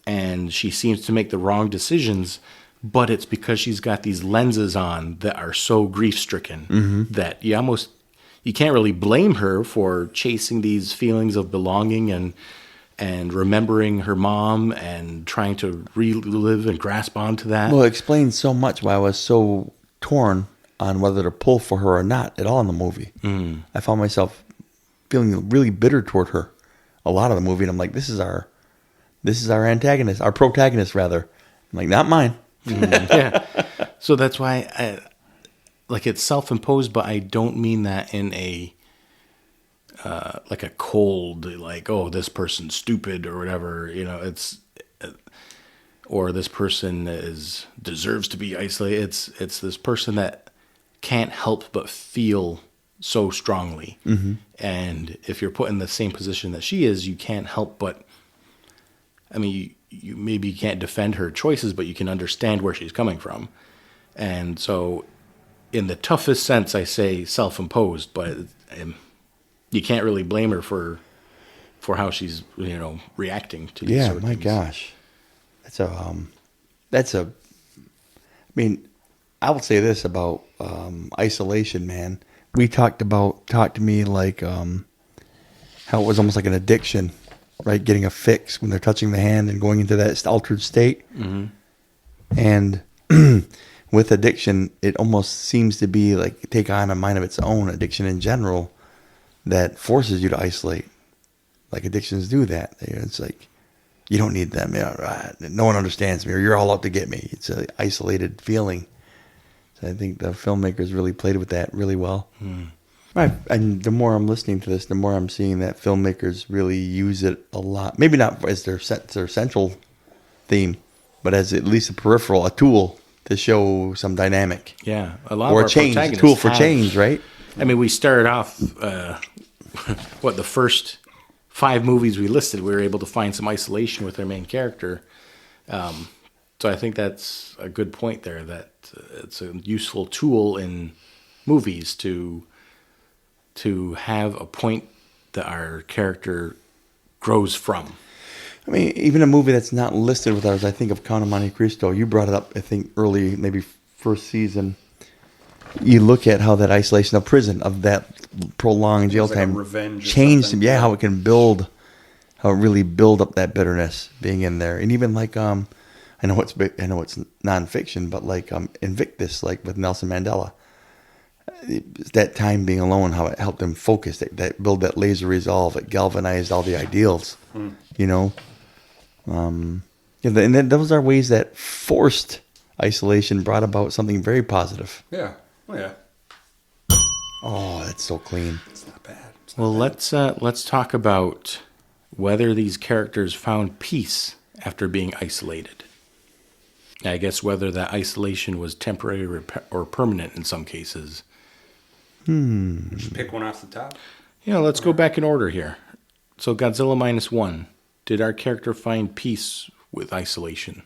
And she seems to make the wrong decisions, but it's because she's got these lenses on that are so grief-stricken that you can't really blame her for chasing these feelings of belonging and remembering her mom and trying to relive and grasp onto that. Well, it explains so much why I was so torn on whether to pull for her or not at all in the movie. Mm. I found myself feeling really bitter toward her a lot of the movie, and I'm like, this is our antagonist, our protagonist rather. I'm like, not mine. Yeah. So that's why it's self-imposed, but I don't mean that in a like a cold, like, oh, this person's stupid or whatever, it's or this person deserves to be isolated. It's this person that can't help but feel so strongly. Mm-hmm. And if you're put in the same position that she is, you can't help but, I mean, you maybe can't defend her choices, but you can understand where she's coming from. And so in the toughest sense, I say self-imposed, but you can't really blame her for how she's, reacting to these sort of things. Gosh. I mean, I will say this about isolation, man. We talked to me like how it was almost like an addiction, right? Getting a fix when they're touching the hand and going into that altered state. Mm-hmm. And with addiction, it almost seems to be like take on a mind of its own, addiction in general, that forces you to isolate. Like addictions do that. It's like, you don't need them. No one understands me, or you're all out to get me. It's an isolated feeling. So I think the filmmakers really played with that really well. Right. And the more I'm listening to this, the more I'm seeing that filmmakers really use it a lot. Maybe not as their central theme, but as at least a peripheral, a tool to show some dynamic. Yeah, a lot or of our change, a tool for change, right? I mean, we started off, the first 5 movies we listed, we were able to find some isolation with our main character. So I think that's a good point there, that it's a useful tool in movies to have a point that our character grows from. I mean, even a movie that's not listed with ours, I think of Count of Monte Cristo. You brought it up, I think, early, maybe first season. You look at how that isolation of prison, of that prolonged jail time, changed him. Yeah, how it can build, how it really build up that bitterness being in there. And even like, I know it's nonfiction, but like Invictus, like with Nelson Mandela, that time being alone, how it helped him focus, that build that laser resolve, it galvanized all the ideals, and then those are ways that forced isolation brought about something very positive. Yeah. Oh, yeah. Oh, that's so clean. It's not bad. Let's talk about whether these characters found peace after being isolated. I guess whether that isolation was temporary or permanent in some cases. Just pick one off the top. Let's go back in order here. So Godzilla Minus 1. Did our character find peace with isolation?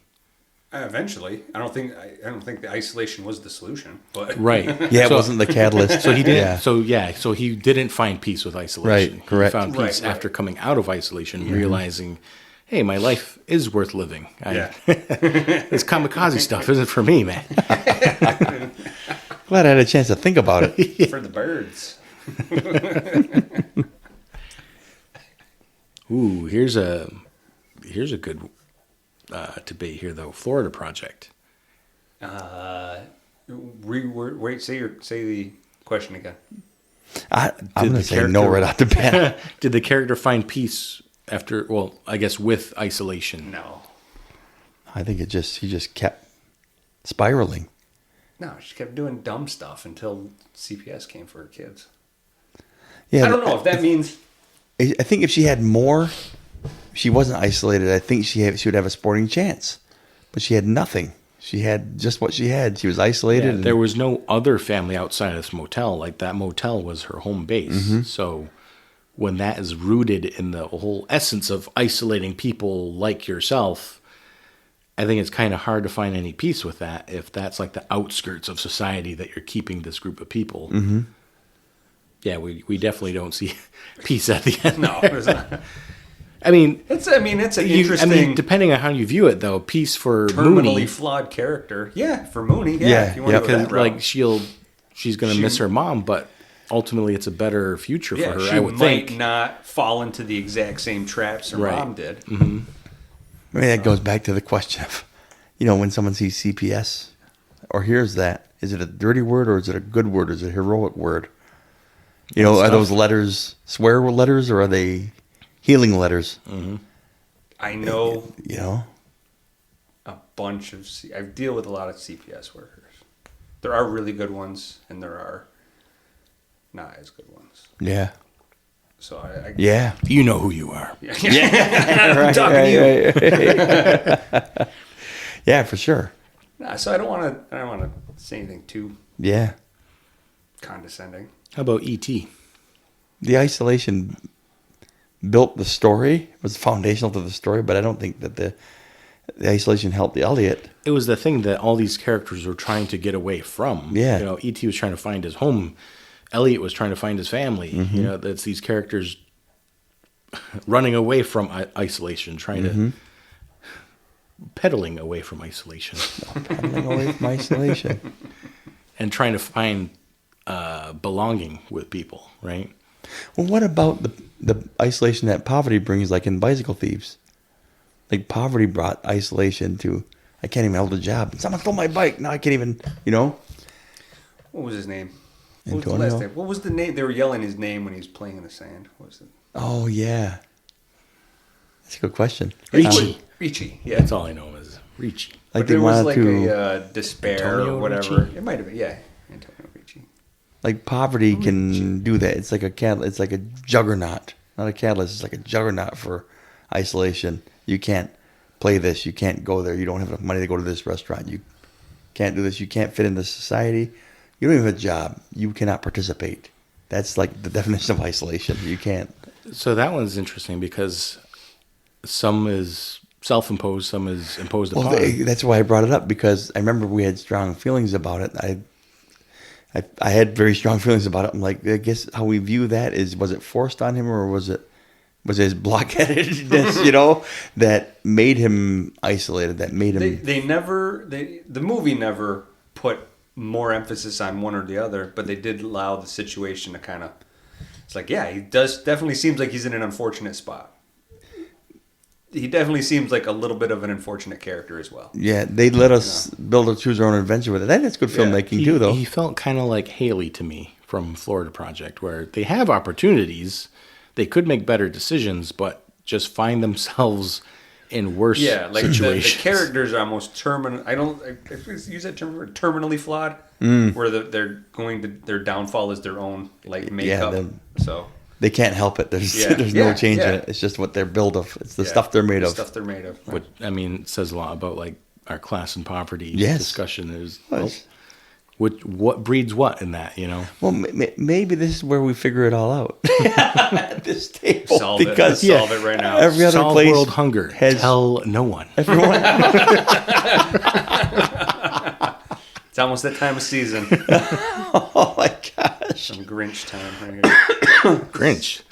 Eventually, I don't think the isolation was the solution, but right. Yeah, it wasn't the catalyst. So he didn't. Yeah. So he didn't find peace with isolation. Right. Correct. He found peace after coming out of isolation, realizing, hey, my life is worth living. Yeah. This kamikaze stuff isn't for me, man. Glad I had a chance to think about it. For the birds. Ooh, here's a good debate here, though. Florida Project. Wait, say the question again. I'm going to say no right off the bat. Did the character find peace after, well, I guess with isolation? No. I think he just kept spiraling. No, she kept doing dumb stuff until CPS came for her kids. Yeah, I don't know if that means... I think if she had more, if she wasn't isolated, I think she would have a sporting chance. But she had nothing. She had just what she had. She was isolated. Yeah, there was no other family outside of this motel. Like, that motel was her home base. Mm-hmm. So when that is rooted in the whole essence of isolating people like yourself, I think it's kind of hard to find any peace with that if that's like the outskirts of society that you're keeping this group of people. Mm-hmm. Yeah, we definitely don't see peace at the end. No, it's not. I mean, It's an interesting... depending on how you view it, though, peace for terminally Mooney, flawed character. Yeah, for Mooney. Yeah, Yeah, if you want to go that because route. like she's going to miss her mom, but ultimately it's a better future for her. She I would might think. not fall into the exact same traps her Right. mom did. Mm-hmm. I mean, that goes back to the question of, when someone sees CPS or hears that, is it a dirty word or is it a good word? Or is it a heroic word? Are those letters swear letters or are they healing letters? Mm-hmm. I know You a bunch of... I deal with a lot of CPS workers. There are really good ones, and there are not as good ones. Yeah. So I Yeah. You know who you are. I'm talking to you. Right. Yeah, for sure. Nah, so I don't want to say anything too Yeah. condescending. How about E.T.? The isolation built the story, was foundational to the story, but I don't think that the isolation helped the Elliot. It was the thing that all these characters were trying to get away from. Yeah. E.T. was trying to find his home. Elliot was trying to find his family. Mm-hmm. That's these characters running away from isolation, trying to pedaling away from isolation, Pedaling away from isolation. and trying to find belonging with people. Right. Well, what about the isolation that poverty brings, like in Bicycle Thieves? Like, poverty brought isolation to, I can't even hold a job. Someone stole my bike. Now I can't even, What was his name? What was the Antonio? last name? What was the name? They were yelling his name when he was playing in the sand. What was it? Oh, yeah. That's a good question. Ricci. Ricci, yeah. That's all I know is Ricci. Like But there they was wanted like to, a despair Antonio or whatever. Ricci? It might have been, yeah. Antonio Ricci. like poverty can do that. It's like it's like a juggernaut, not a catalyst. It's like a juggernaut for isolation. You can't play this. You can't go there. You don't have enough money to go to this restaurant. You can't do this. You can't fit into society. You don't even have a job. You cannot participate. That's like the definition of isolation. You can't. So that one's interesting because some is self-imposed, some is imposed upon. That's why I brought it up, because I remember we had strong feelings about it. I had very strong feelings about it. I'm like, I guess how we view that is, was it forced on him, or was his blockheadedness, that made him isolated, that made him... The movie never put more emphasis on one or the other, but they did allow the situation to kind of... It's like, yeah, he definitely seems like he's in an unfortunate spot. He definitely seems like a little bit of an unfortunate character as well. Yeah, they let us choose our own adventure with it. That's good filmmaking too, though. He felt kind of like Haley to me from Florida Project, where they have opportunities, they could make better decisions, but just find themselves in worse situations. The characters are almost terminal. I don't use that term, terminally flawed, where their downfall is their own makeup. So they can't help it. There's no change in it. It's just what they're built of. It's the stuff they're made of. Stuff they're made of. Which, says a lot about like our class and poverty discussion. Is what breeds what in that, Well, maybe this is where we figure it all out at this table. Solve it right now. Every other Solve place world hunger. Tell no one. Everyone. It's almost that time of season. Oh my gosh! Some Grinch time right here. Grinch.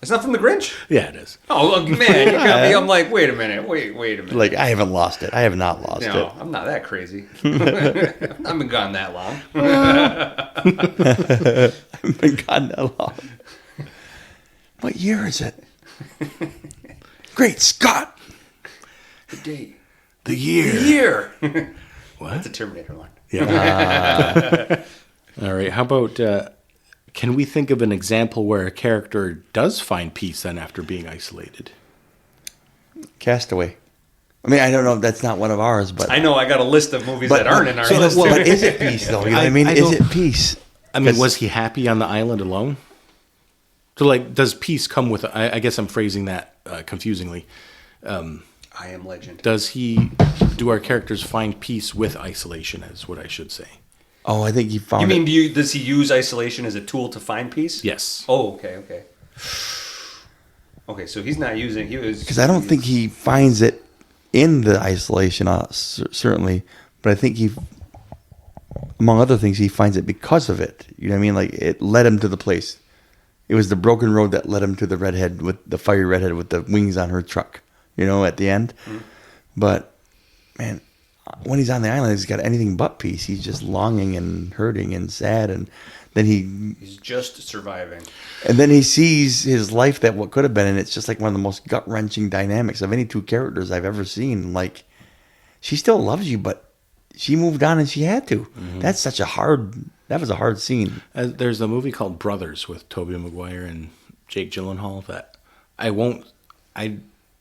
It's not from The Grinch? Yeah, it is. Oh, look, man, you got me. I'm like, wait a minute. Wait a minute. Like, I haven't lost it. I have not lost No, it. I'm not that crazy. I've been gone that long. I've been gone that long. What year is it? Great Scott! The date. The year. The year. What? That's a Terminator line. Yeah. All right. How about, can we think of an example where a character does find peace then after being isolated? Castaway. I mean, I don't know if that's not one of ours, but... I know, I got a list of movies that aren't in our list. But is it peace, though? You know what I mean? Is it peace? I mean, was he happy on the island alone? So, like, does peace come with... I guess I'm phrasing that confusingly. I Am Legend. Do our characters find peace with isolation, is what I should say? Oh, I think he found You mean, does he use isolation as a tool to find peace? Yes. Oh, okay. Okay, so he's not using... Because I don't think he finds it in the isolation, certainly. But I think among other things, he finds it because of it. You know what I mean? Like, it led him to the place. It was the broken road that led him to the redhead, with the fiery redhead with the wings on her truck, you know, at the end. Mm. But, man, when he's on the island, he's got anything but peace. He's just longing and hurting and sad. And then he's just surviving. And then he sees his life that what could have been. And it's just like one of the most gut-wrenching dynamics of any two characters I've ever seen. Like, she still loves you, but she moved on and she had to. Mm-hmm. That was a hard scene. There's a movie called Brothers with Tobey Maguire and Jake Gyllenhaal that I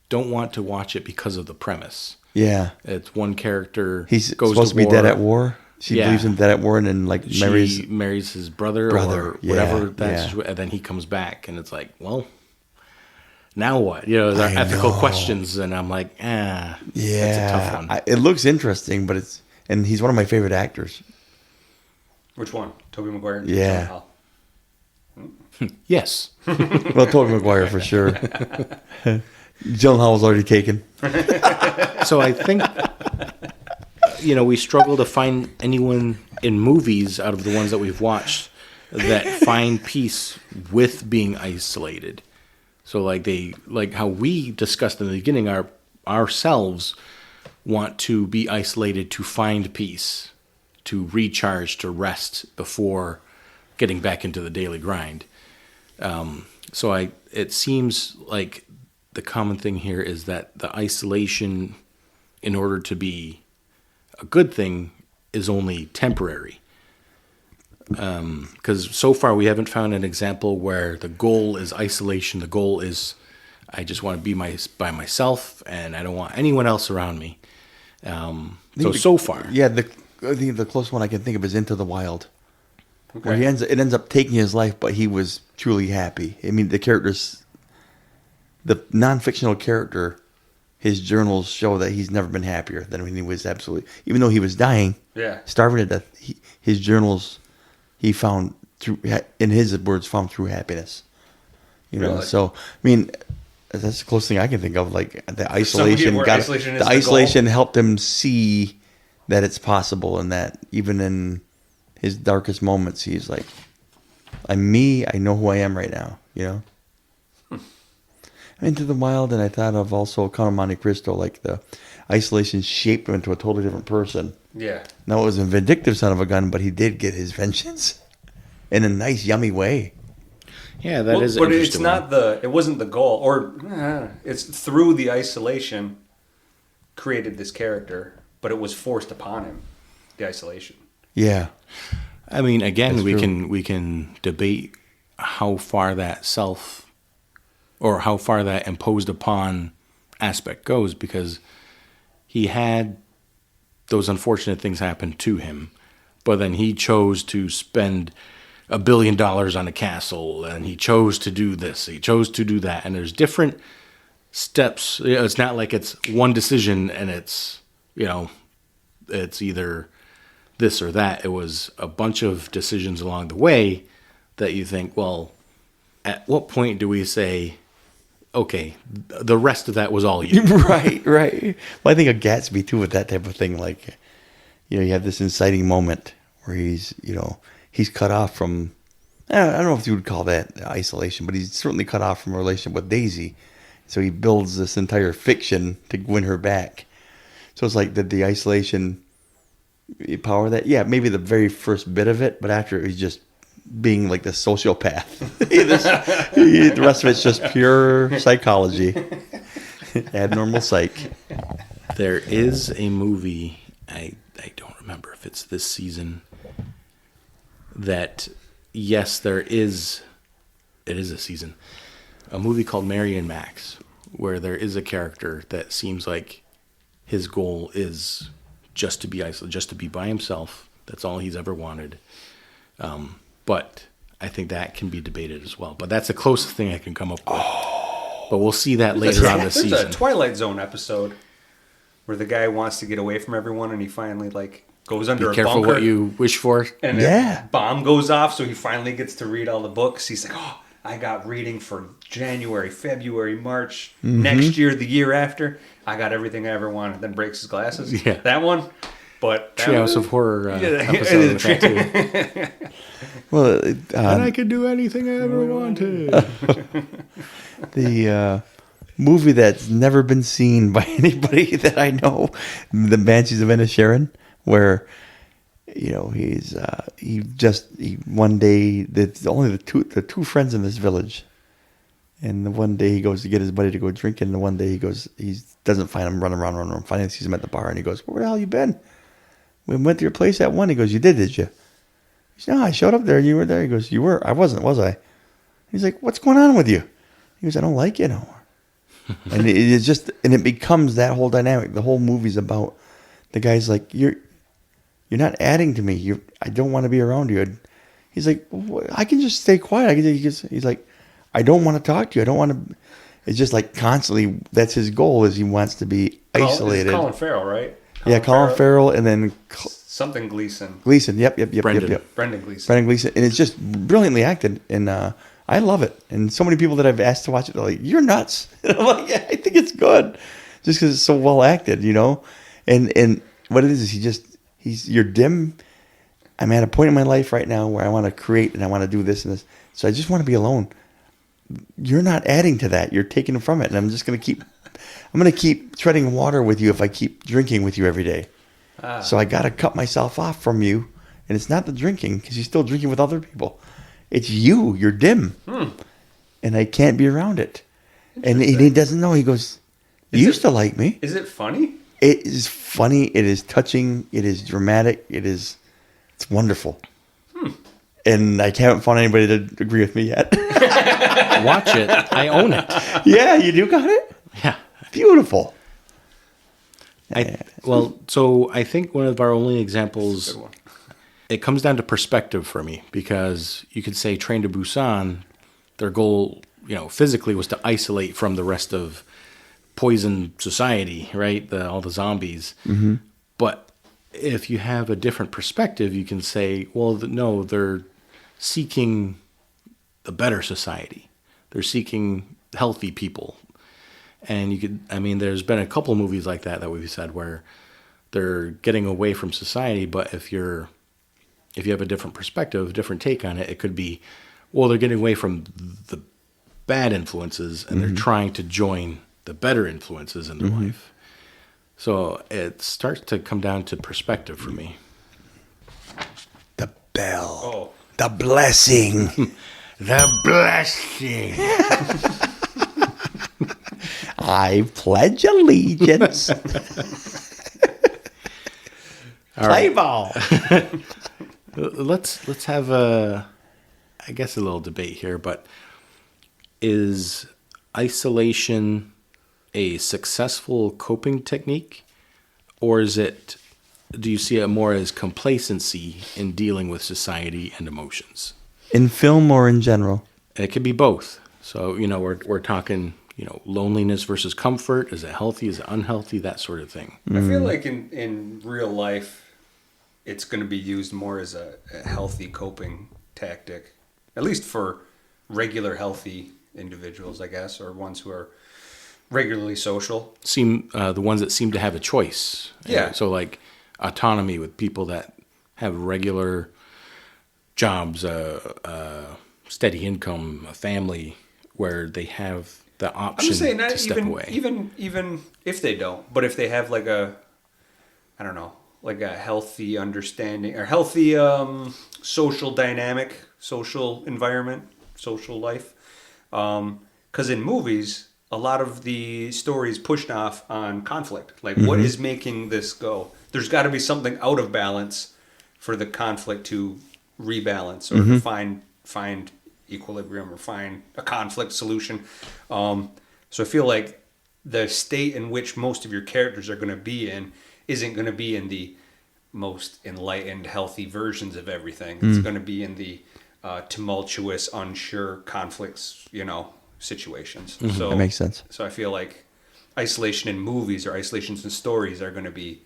don't want to watch it because of the premise. Yeah. It's one character he's goes supposed to be dead at war. She believes him dead at war and then marries his brother or whatever and then he comes back and it's like, well, now what? You know, there are ethical questions and I'm like, that's a tough one. It looks interesting, but and he's one of my favorite actors. Which one? Tobey Maguire? Yeah. Yes. Well, Tobey Maguire for sure. Gyllenhaal was already taken. So I think, we struggle to find anyone in movies out of the ones that we've watched that find peace with being isolated. So like how we discussed in the beginning, ourselves want to be isolated to find peace, to recharge, to rest before getting back into the daily grind. So it seems like the common thing here is that the isolation, in order to be a good thing, is only temporary. Because so far we haven't found an example where the goal is isolation. The goal is I just want to be by myself and I don't want anyone else around me. So far. Yeah, I think the closest one I can think of is Into the Wild. Okay. Where it ends up taking his life, but he was truly happy. I mean, the non-fictional character, his journals show that he's never been happier than when he was absolutely, even though he was dying, starving to death, his journals, he found in his words, found true happiness. You know, so, I mean, that's the closest thing I can think of, like the isolation helped him see that it's possible and that even in his darkest moments, he's like, I'm me, I know who I am right now, you know? Into the Wild, and I thought of also Count of Monte Cristo, like the isolation shaped him into a totally different person. Yeah. Now, it was a vindictive son of a gun, but he did get his vengeance in a nice, yummy way. Yeah, that is but interesting. It wasn't the goal, or it's through the isolation created this character, but it was forced upon him, the isolation. Yeah. I mean, again, we can debate how far that how far that imposed upon aspect goes, because he had those unfortunate things happen to him, but then he chose to spend $1 billion on a castle, and he chose to do this, he chose to do that, and there's different steps. It's not like it's one decision and it's either this or that. It was a bunch of decisions along the way that you think, well, at what point do we say, okay, the rest of that was all you? Right. Well, I think of Gatsby too with that type of thing. Like, you have this inciting moment where he's cut off from I don't know if you would call that isolation, but he's certainly cut off from a relationship with Daisy. So he builds this entire fiction to win her back. So it's like, did the isolation power that? Yeah, maybe the very first bit of it, but after it was just being like the sociopath. The rest of it's just pure psychology. Abnormal psych. There is a movie, I don't remember if it's this season, that, yes, it is a season, a movie called Mary and Max, where there is a character that seems like his goal is just to be isolated, just to be by himself. That's all he's ever wanted. But I think that can be debated as well. But that's the closest thing I can come up with. But we'll see that later on this season. There's a Twilight Zone episode where the guy wants to get away from everyone, and he finally goes under a bunker. Be careful what you wish for. And a bomb goes off, so he finally gets to read all the books. He's like, oh, I got reading for January, February, March, next year, the year after. I got everything I ever wanted. Then breaks his glasses. Yeah. That one. But Treehouse of Horror episode with that too. Well, and I could do anything I ever wanted. The movie that's never been seen by anybody that I know, The Banshees of Inisherin, where he one day, that's only the two friends in this village, and the one day he goes to get his buddy to go drinking, and the one day he doesn't find him running around. Finally sees him at the bar, and he goes, "Where the hell you been? We went to your place at 1." He goes, "You did you?" He said, "No, I showed up there and you were there." He goes, "You were? I wasn't, was I?" He's like, "What's going on with you?" He goes, "I don't like you no more." And it becomes that whole dynamic. The whole movie's about the guy's like, you're not adding to me. I don't want to be around you. He's like, I can just stay quiet. He's like, I don't want to talk to you. I don't want to. It's just like constantly. That's his goal. Is he wants to be isolated. Colin Farrell, right? Colin Farrell, and then something Gleason. Yep. Brendan Gleason. And it's just brilliantly acted, and I love it. And so many people that I've asked to watch it, they're like, "You're nuts." And I'm like, "Yeah, I think it's good, just because it's so well acted, And what it is you're dim. I'm at a point in my life right now where I want to create and I want to do this and this. So I just want to be alone. You're not adding to that. You're taking from it, and I'm just going to keep treading water with you if I keep drinking with you every day. So I got to cut myself off from you, and it's not the drinking because you're still drinking with other people. It's you. You're dim, and I can't be around it. And he doesn't know. He goes, "You used to like me." Is it funny? It is funny. It is touching. It is dramatic. It's wonderful. And I haven't found anybody to agree with me yet. Watch it. I own it. Yeah, you do got it? Yeah. Beautiful. So I think one of our only examples, it comes down to perspective for me, because you could say Train to Busan, their goal, physically was to isolate from the rest of poison society, right? All the zombies. Mm-hmm. But if you have a different perspective, you can say, well, no, they're seeking the better society. They're seeking healthy people. And there's been a couple movies like that we've said where they're getting away from society, but if you have a different perspective, different take on it, it could be, well, they're getting away from the bad influences and they're trying to join the better influences in their life. So it starts to come down to perspective for me. The bell. Oh. The blessing. The blessing. I pledge allegiance. Play ball. Let's have a little debate here, but is isolation a successful coping technique, or do you see it more as complacency in dealing with society and emotions? In film or in general? It could be both. So, we're talking, loneliness versus comfort. Is it healthy? Is it unhealthy? That sort of thing. I feel like in real life, it's going to be used more as a healthy coping tactic, at least for regular healthy individuals, I guess, or ones who are regularly social. The ones that seem to have a choice. Yeah. So like autonomy with people that have regular jobs, steady income, a family, where they have the option I'm just saying, to not step away. even if they don't, but if they have like a, I don't know, like a healthy understanding or healthy social dynamic, social environment, social life. Because in movies, a lot of the stories pushed off on conflict. Like, what is making this go? There's got to be something out of balance for the conflict to rebalance or to find equilibrium or find a conflict solution. So I feel like the state in which most of your characters are going to be in isn't going to be in the most enlightened, healthy versions of everything. It's going to be in the tumultuous, unsure conflicts, situations. So That makes sense. So I feel like isolation in movies or isolations in stories are going to be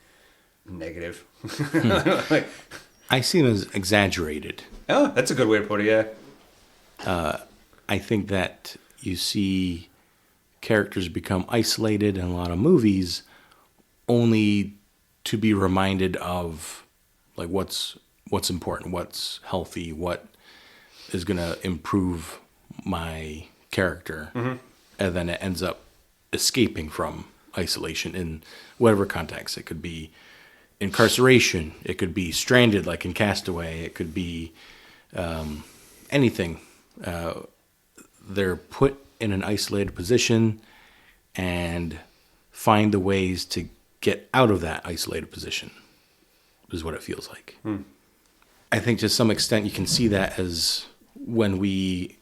negative. Like, I see them as exaggerated. oh, that's a good way to put it. Yeah. I think that you see characters become isolated in a lot of movies only to be reminded of like what's important, what's healthy, what is going to improve my character. And then it ends up escaping from isolation in whatever context. It could be incarceration, it could be stranded like in Castaway, it could be anything. They're put in an isolated position and find the ways to get out of that isolated position, is what it feels like. I think to some extent you can see that as when we,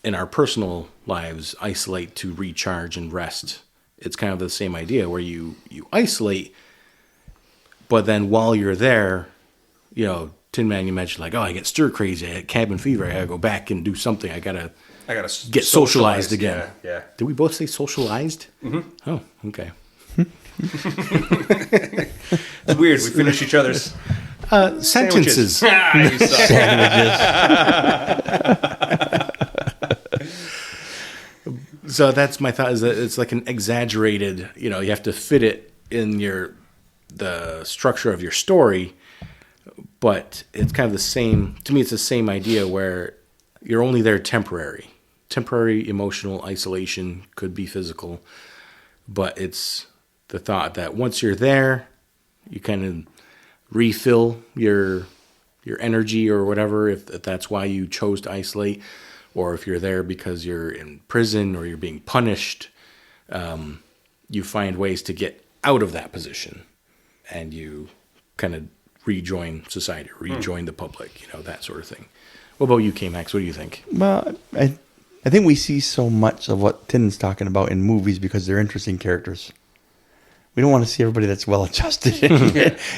in our personal lives, isolate to recharge and rest. It's kind of the same idea where you isolate, but then while you're there, Tin Man, you mentioned like, oh, I get stir crazy, I get cabin fever, I gotta go back and do something. I gotta get socialized again. Yeah. Did we both say socialized? Oh, okay. It's weird. We finish each other's Sentences. You suck. So that's my thought, is that it's like an exaggerated, you have to fit it in the structure of your story, but it's kind of the same, to me it's the same idea where you're only there temporary emotional isolation, could be physical, but it's the thought that once you're there, you kind of refill your energy or whatever, if that's why you chose to isolate, or if you're there because you're in prison or you're being punished, you find ways to get out of that position and you kind of rejoin society, rejoin the public, that sort of thing. What about you, K-Max? What do you think? Well, I think we see so much of what Tin's talking about in movies because they're interesting characters. We don't want to see everybody that's well-adjusted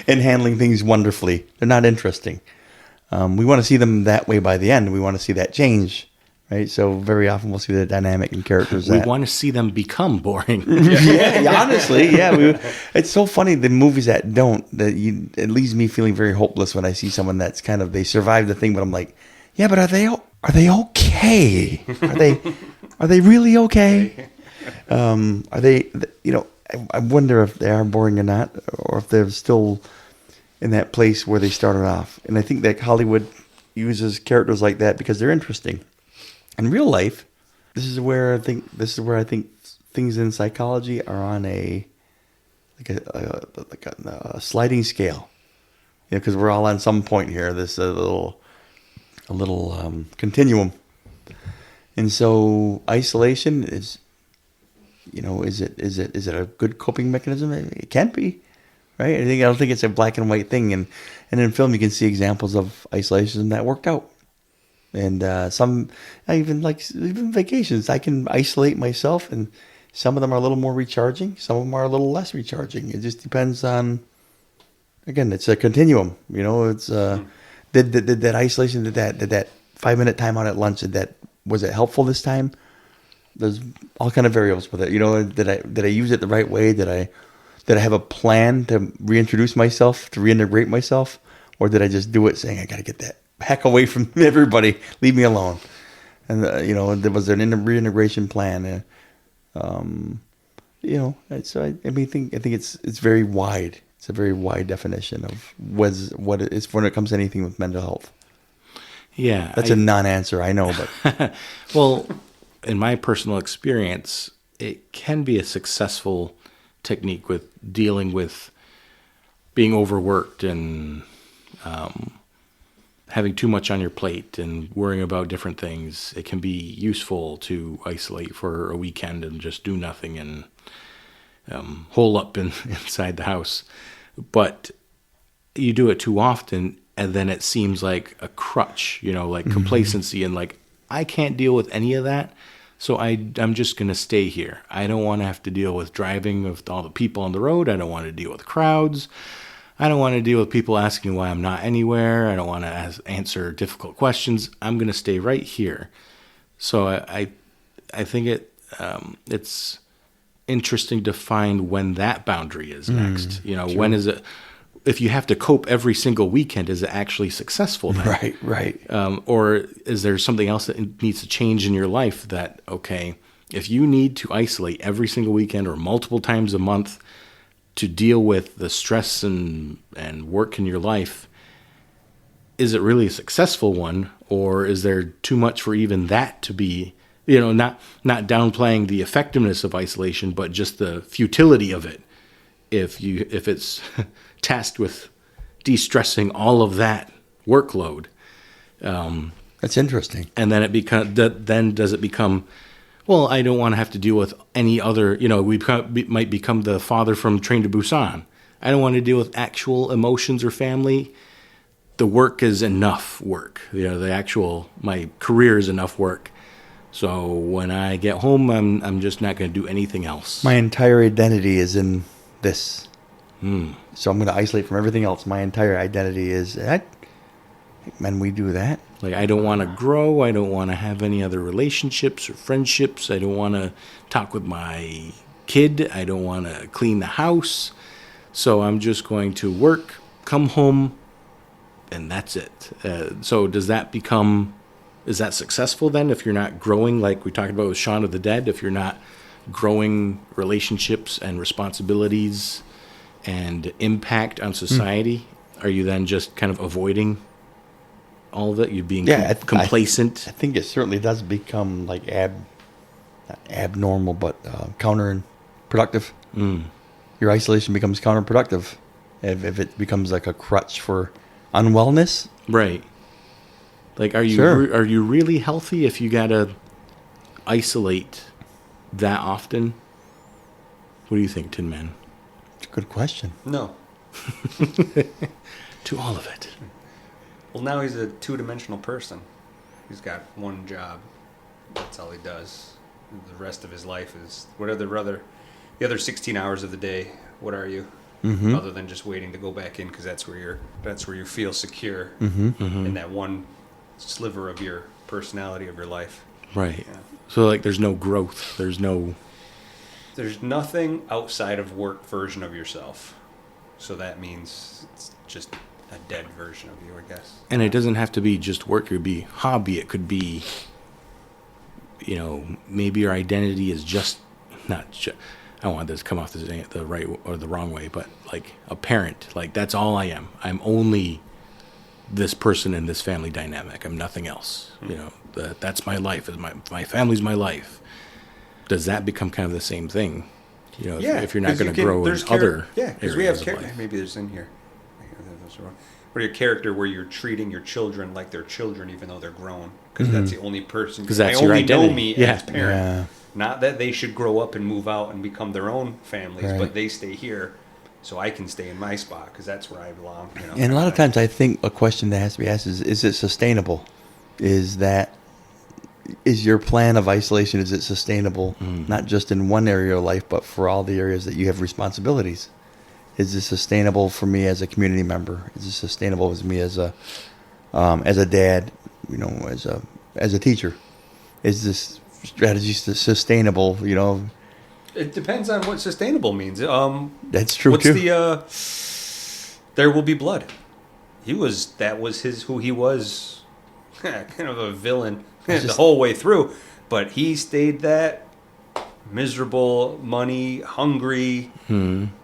and handling things wonderfully. They're not interesting. We want to see them that way by the end. We want to see that change, right? So very often we'll see the dynamic in characters. We want to see them become boring. Honestly, yeah. It's so funny, the movies that don't, it leaves me feeling very hopeless when I see someone that's kind of, they survive the thing, but I'm like, yeah, but are they okay? Are they really okay? Are they, I wonder if they are boring or not, or if they're still in that place where they started off. And I think that Hollywood uses characters like that because they're interesting. In real life, this is where I think things in psychology are on a sliding scale. Because we're all on some point here. This a little continuum. And so isolation is, is it a good coping mechanism? It can be, right? I don't think it's a black and white thing. And in film, you can see examples of isolation that worked out. And even vacations, I can isolate myself, and some of them are a little more recharging. Some of them are a little less recharging. It just depends on. Again, it's a continuum. It's did that isolation, did that 5-minute time out at lunch, was it helpful this time? There's all kind of variables with it. Did I use it the right way? Did I have a plan to reintroduce myself, to reintegrate myself, or did I just do it saying I got to get that heck away from everybody, leave me alone? And there was an reintegration plan. So I think it's very wide. It's a very wide definition of what it is when it comes to anything with mental health. Yeah. That's a non-answer, I know, but Well, in my personal experience, it can be a successful technique with dealing with being overworked and having too much on your plate and worrying about different things. It can be useful to isolate for a weekend and just do nothing and hole up inside the house. But you do it too often, and then it seems like a crutch, like complacency, and like, I can't deal with any of that, so I'm just going to stay here. I don't want to have to deal with driving with all the people on the road. I don't want to deal with crowds. I don't want to deal with people asking why I'm not anywhere. I don't want to answer difficult questions. I'm going to stay right here. So I think it's interesting to find when that boundary is next. Sure. When is it? If you have to cope every single weekend, is it actually successful then? Right. Or is there something else that needs to change in your life that, okay, if you need to isolate every single weekend or multiple times a month to deal with the stress and work in your life, is it really a successful one? Or is there too much for even that to be, not downplaying the effectiveness of isolation, but just the futility of it? If it's tasked with de-stressing all of that workload. That's interesting. And then does it become, well, I don't want to have to deal with any other, we might become the father from Train to Busan. I don't want to deal with actual emotions or family. The work is enough work. My career is enough work. So when I get home, I'm just not going to do anything else. My entire identity is in this. So I'm going to isolate from everything else. My entire identity is that. And we do that. Like, I don't want to grow. I don't want to have any other relationships or friendships. I don't want to talk with my kid. I don't want to clean the house. So I'm just going to work, come home, and that's it. So is that successful then if you're not growing, like we talked about with Shaun of the Dead, if you're not growing relationships and responsibilities and impact on society, are you then just kind of avoiding all of it? You're being complacent? I think it certainly does become like not abnormal, but counterproductive. Your isolation becomes counterproductive if it becomes like a crutch for unwellness. Right. Like, are you really healthy if you gotta isolate that often? What do you think, Tin Man? It's a good question. No. To all of it. Well, now he's a two-dimensional person. He's got one job. That's all he does. The rest of his life is the other 16 hours of the day. What are you? Other than just waiting to go back in, because that's where you feel secure in that one sliver of your personality of your life. Right. Yeah. So like, there's no growth. There's nothing outside of work version of yourself. So that means it's just a dead version of you, I guess. And it doesn't have to be just work. It could be hobby. It could be, maybe your identity is just not just, I don't want this to come off the right or the wrong way, but like a parent, like that's all I am. I'm only this person in this family dynamic. I'm nothing else. That's my life. My family's my life. Does that become kind of the same thing? If you're not going to grow in other because we have areas of life. maybe there's in here. But your character where you're treating your children like they're children even though they're grown, because that's the only person. Because that's they your only identity. know me as parent. Yeah. Not that they should grow up and move out and become their own families, but they stay here, so I can stay in my spot because that's where I belong. And a lot of times, I think a question that has to be asked is it sustainable? Is your plan of isolation, is it sustainable, not just in one area of life, but for all the areas that you have responsibilities? Is this sustainable for me as a community member? Is this sustainable as me as a dad, as a teacher? Is this strategy sustainable? It depends on what sustainable means. That's true too. There will be blood. That was who he was, kind of a villain the whole way through. But he stayed that miserable, money, hungry,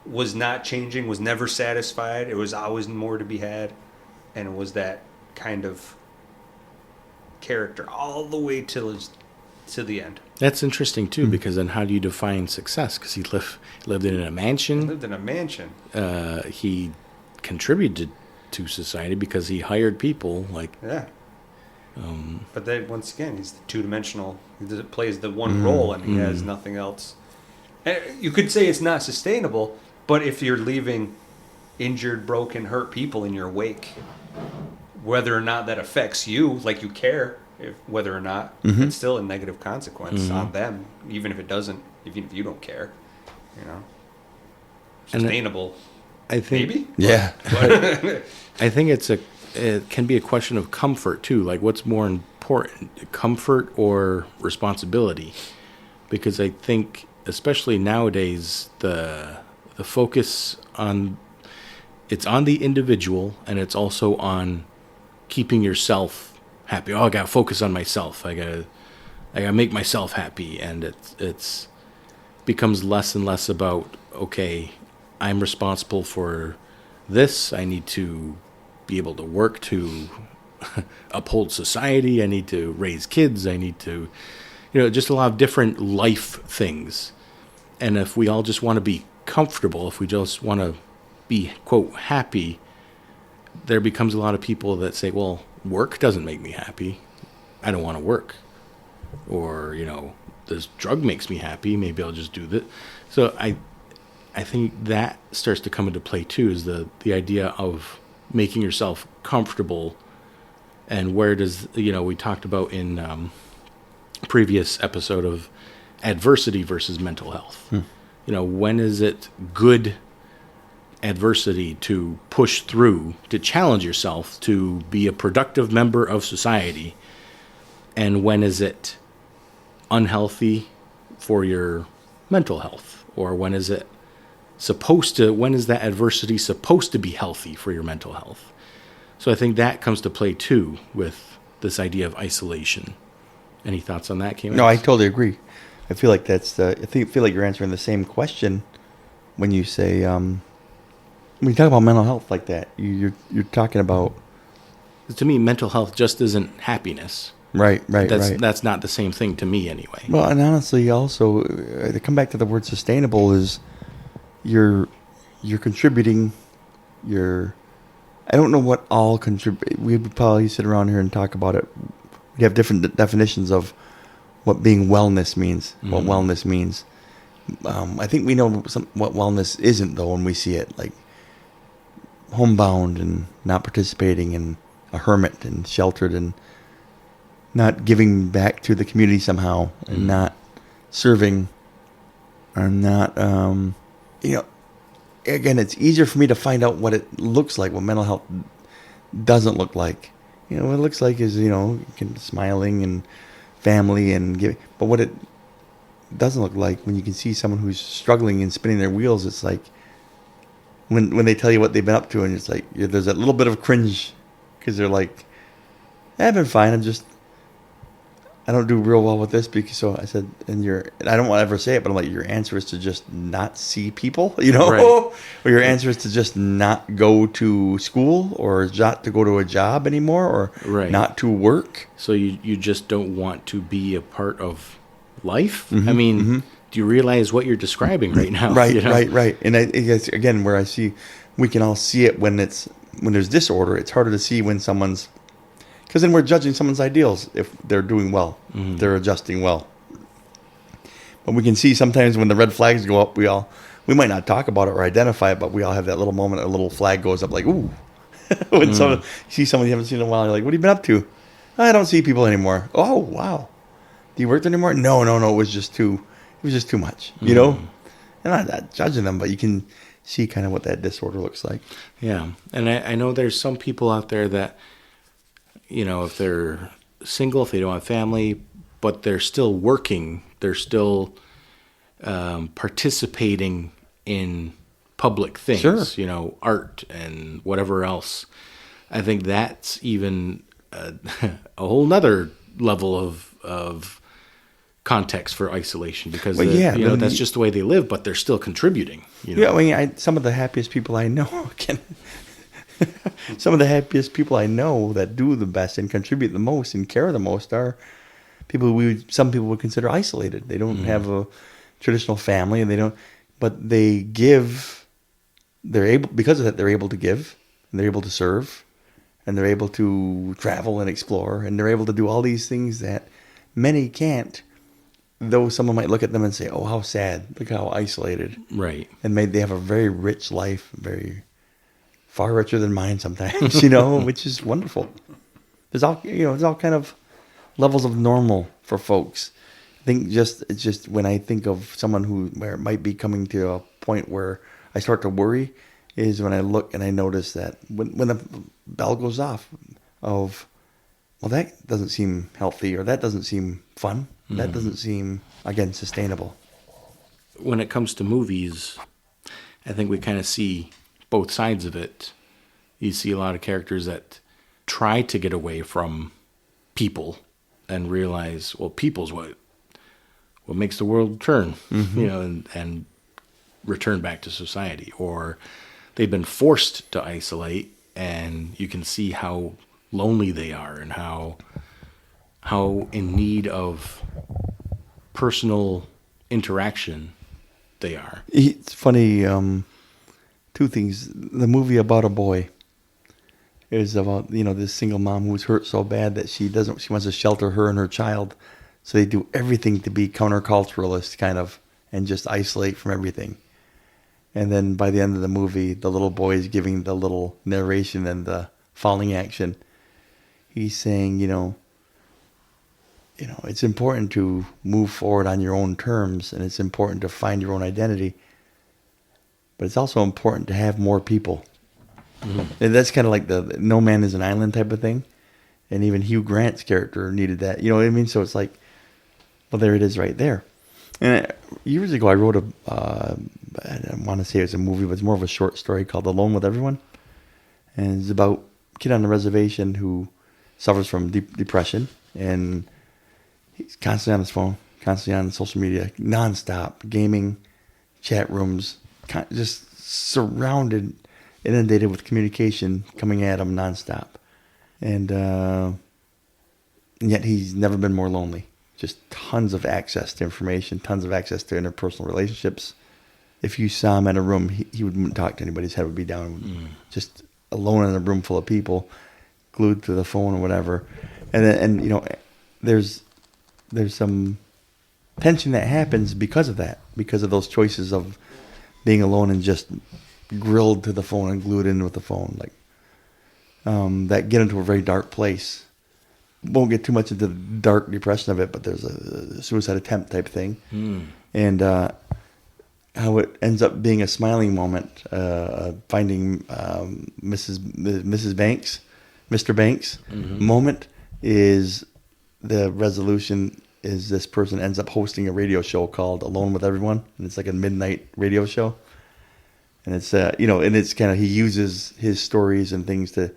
was not changing, was never satisfied. It was always more to be had, and it was that kind of character all the way to the end. That's interesting too, because then how do you define success? Because he lived in a mansion. Lived in a mansion. He contributed to society because he hired people. Yeah. But then once again, he's two-dimensional. He plays the one role, and he has nothing else. And you could say it's not sustainable, but if you're leaving injured, broken, hurt people in your wake, whether or not that affects you, like you care, whether or not, it's still a negative consequence on them, even if it doesn't, even if you don't care, Sustainable, I think, maybe? Yeah. But I think it can be a question of comfort too. Like, what's more important, comfort or responsibility? Because I think, especially nowadays, the focus it's on the individual, and it's also on keeping yourself happy. Oh, I gotta focus on myself. I gotta make myself happy, and it's becomes less and less about, okay, I'm responsible for this. I need to be able to work to uphold society. I need to raise kids. I need to, just a lot of different life things. And if we all just want to be comfortable, if we just want to be, quote, happy, there becomes a lot of people that say, well, work doesn't make me happy. I don't want to work. Or, this drug makes me happy. Maybe I'll just do that. So I think that starts to come into play too, is the idea of making yourself comfortable. And where does, we talked about in previous episode of adversity versus mental health. When is it good adversity to push through, to challenge yourself, to be a productive member of society? And when is it unhealthy for your mental health? Or when is that adversity supposed to be healthy for your mental health? So I think that comes to play too with this idea of isolation. Any thoughts on that, Kim? No, I totally agree. I feel like feel like you're answering the same question when you say, when you talk about mental health like that, you're talking about. To me, mental health just isn't happiness. Right. That's not the same thing to me anyway. Well, and honestly, also, to come back to the word sustainable, is you're contributing. I don't know what all contribute. We would probably sit around here and talk about it. We have different definitions of what being wellness means. What wellness means. I think we know what wellness isn't, though, when we see it, like homebound and not participating and a hermit and sheltered and not giving back to the community somehow and not serving or not, again, it's easier for me to find out what it looks like, what mental health doesn't look like. What it looks like is, smiling and family and giving. But what it doesn't look like, when you can see someone who's struggling and spinning their wheels, it's like when they tell you what they've been up to, and it's like there's that little bit of cringe because they're like, I've been fine. I don't do real well with this because. So I said, and I don't want to ever say it, but I'm like, your answer is to just not see people, right. Or your answer is to just not go to school or not to go to a job anymore or right. not to work. So you just don't want to be a part of life? I mean, do you realize what you're describing right now? Right. And I guess, again, where we can all see it when there's disorder. It's harder to see when someone's, because then we're judging someone's ideals if they're doing well, they're adjusting well. But we can see sometimes when the red flags go up, we might not talk about it or identify it, but we all have that little moment, a little flag goes up like, ooh. When you see someone you haven't seen in a while, you're like, what have you been up to? I don't see people anymore. Oh, wow. Do you work there anymore? No, it was just too much, And I'm not judging them, but you can see kind of what that disorder looks like. Yeah. And I know there's some people out there that, if they're single, if they don't have family, but they're still working, they're still participating in public things, sure. Art and whatever else. I think that's even a whole nother level of context for isolation because that's just the way they live, but they're still contributing. Yeah, some of the happiest people I know Some of the happiest people I know that do the best and contribute the most and care the most are people some people would consider isolated. They don't have a traditional family, and but they give. They're able, because of that, they're able to give, and they're able to serve, and they're able to travel and explore, and they're able to do all these things that many can't. Though someone might look at them and say, "Oh, how sad! Look how isolated." Right. And they have a very rich life, very far richer than mine sometimes, which is wonderful. There's all kind of levels of normal for folks. I think it's just when I think of someone where it might be coming to a point where I start to worry is when I look and I notice that when the bell goes off of, well, that doesn't seem healthy, or that doesn't seem fun. That doesn't seem, again, sustainable. When it comes to movies, I think we kind of see both sides of it. You see a lot of characters that try to get away from people and realize, well, people's what makes the world turn, and return back to society. Or they've been forced to isolate, and you can see how lonely they are and how in need of personal interaction they are. It's funny, two things. The movie About a Boy is about, this single mom who's hurt so bad that she wants to shelter her and her child. So they do everything to be counterculturalist, kind of, and just isolate from everything. And then by the end of the movie, the little boy is giving the little narration and the falling action. He's saying, it's important to move forward on your own terms, and it's important to find your own identity. But it's also important to have more people. Mm-hmm. And that's kind of like the no man is an island type of thing. And even Hugh Grant's character needed that. You know what I mean? So it's like, well, there it is right there. And years ago, I wrote I don't want to say it's a movie, but it's more of a short story called Alone with Everyone. And it's about a kid on a reservation who suffers from depression, and he's constantly on his phone, constantly on social media, nonstop, gaming, chat rooms, just surrounded, inundated with communication coming at him nonstop. And yet he's never been more lonely. Just tons of access to information, tons of access to interpersonal relationships. If you saw him in a room, he wouldn't talk to anybody. His head would be down, just alone in a room full of people, glued to the phone or whatever. And there's some tension that happens because of that, because of those choices of being alone and just grilled to the phone and glued in with the phone, that get into a very dark place. Won't get too much into the dark depression of it, but there's a suicide attempt type thing, and how it ends up being a smiling moment, finding Mrs. Banks, Mr. Banks moment is the resolution. Is this person ends up hosting a radio show called Alone with Everyone, and it's like a midnight radio show, and it's and it's kind of, he uses his stories and things to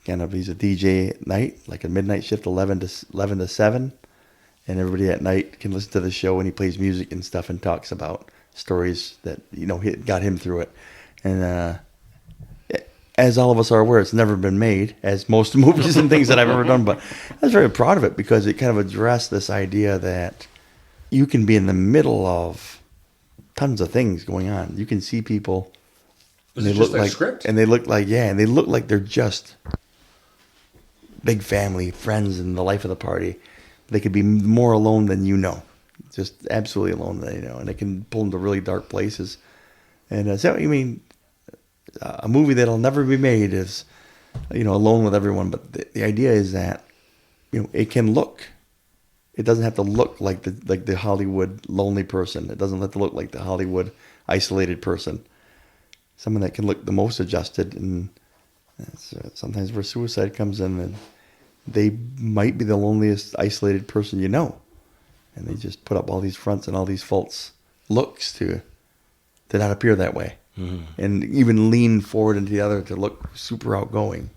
kind of, he's a DJ at night, like a midnight shift, 11 to 7, and everybody at night can listen to the show, and he plays music and stuff and talks about stories that got him through it. And as all of us are aware, it's never been made, as most movies and things that I've ever done, but I was very proud of it because it kind of addressed this idea that you can be in the middle of tons of things going on. You can see people, and they look like script, and they look like they're just big family, friends, and the life of the party. They could be more alone than just absolutely alone than and it can pull them to really dark places. And a movie that'll never be made is, Alone with Everyone. But the idea is that, it doesn't have to look like the Hollywood lonely person. It doesn't have to look like the Hollywood isolated person. Someone that can look the most adjusted, and sometimes where suicide comes in, and they might be the loneliest isolated person and they just put up all these fronts and all these false looks to not appear that way, and even lean forward into the other to look super outgoing.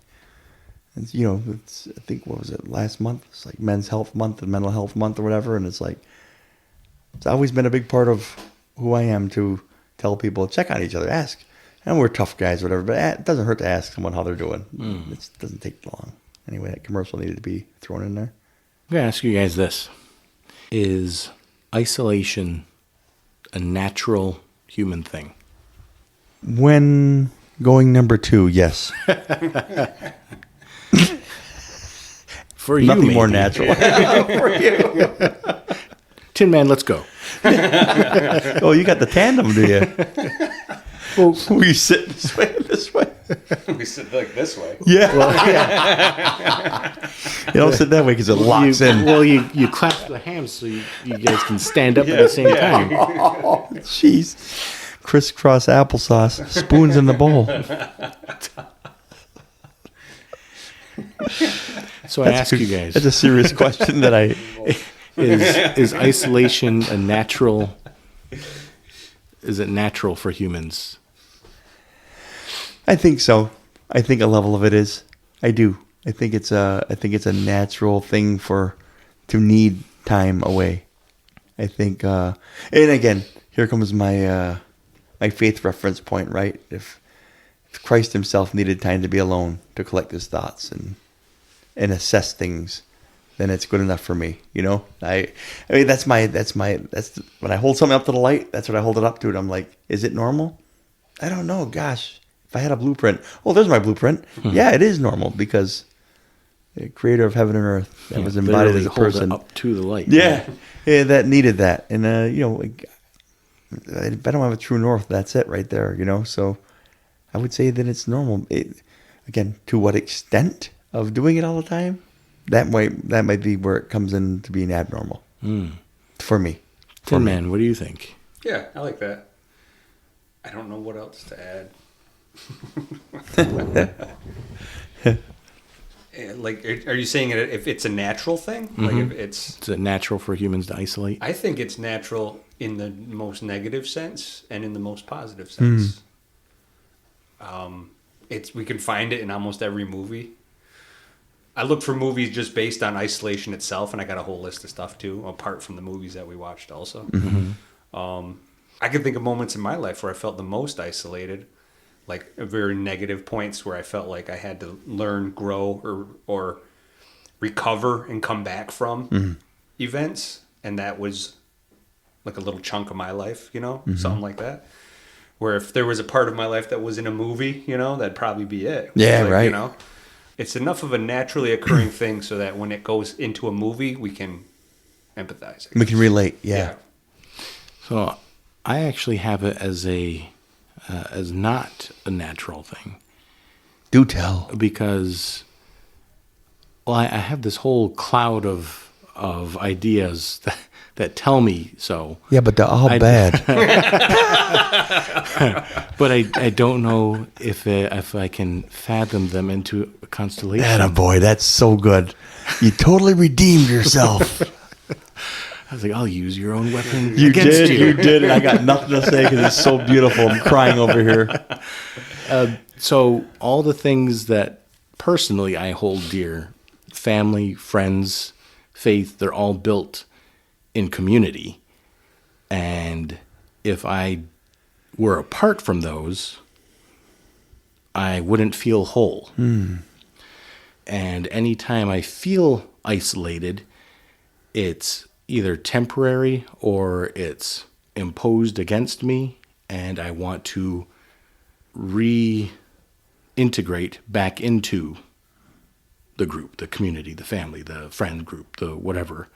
And it's, I think, what was it, last month? It's like Men's Health Month and Mental Health Month or whatever, and it's like, it's always been a big part of who I am to tell people, check on each other, ask, And we're tough guys, whatever. But it doesn't hurt to ask someone how they're doing. It doesn't take long. Anyway, that commercial needed to be thrown in there. I'm going to ask you guys this. Is isolation a natural human thing? When going number 2, yes. For you, Nothing more maybe. natural. For you. Tin Man, let's go. Oh, you got the tandem, do you? Well, We sit this way and this way. We sit like this way. Yeah. You don't sit that way because it locks in. Well, you clasp the hams so you guys can stand up at the same time. Oh, jeez. Crisscross applesauce. Spoons in the bowl. So I ask you guys, That's a serious question that I... is isolation a natural? Is it natural for humans? I think so. I think a level of it is. I do. I think it's a natural thing to need time away. I think, and again, here comes my faith reference point, right? If Christ himself needed time to be alone to collect his thoughts and assess things, then it's good enough for me. You know, I mean, that's when I hold something up to the light, that's what I hold it up to. And I'm like, is it normal? I don't know. Gosh, if I had a blueprint, oh, there's my blueprint. Yeah, it is normal because the creator of heaven and earth that was embodied as a Hold it person. up to the light. Yeah, that needed that. And, if I don't have a true north, that's it right there, So I would say that it's normal. Again, to what extent of doing it all the time? That might be where it comes into being abnormal for me. Tin Man, what do you think? Yeah, I like that. I don't know what else to add. Like, are you saying if it's a natural thing? Like, if it's... Is it natural for humans to isolate? I think it's natural in the most negative sense and in the most positive sense. We can find it in almost every movie. I look for movies just based on isolation itself, and I got a whole list of stuff too, apart from the movies that we watched also. I can think of moments in my life where I felt the most isolated, like very negative points where I felt like I had to learn, grow, or recover and come back from events, and that was like a little chunk of my life, something like that. Where if there was a part of my life that was in a movie, that'd probably be it. Yeah, right. It's enough of a naturally occurring thing so that when it goes into a movie, we can empathize. We can relate, yeah. So I actually have it as as not a natural thing. Do tell. Because, I have this whole cloud of ideas that tell me so. Yeah, but they're all bad. But I don't know if I can fathom them into a constellation. Attaboy, that's so good. You totally redeemed yourself. I was like, I'll use your own weapon You against did, you did. And I got nothing to say because it's so beautiful. I'm crying over here. So all the things that personally I hold dear, family, friends, faith, they're all built in community. And if I were apart from those, I wouldn't feel whole. And anytime I feel isolated, it's either temporary or it's imposed against me, and I want to reintegrate back into the group, the community, the family, the friend group, the whatever.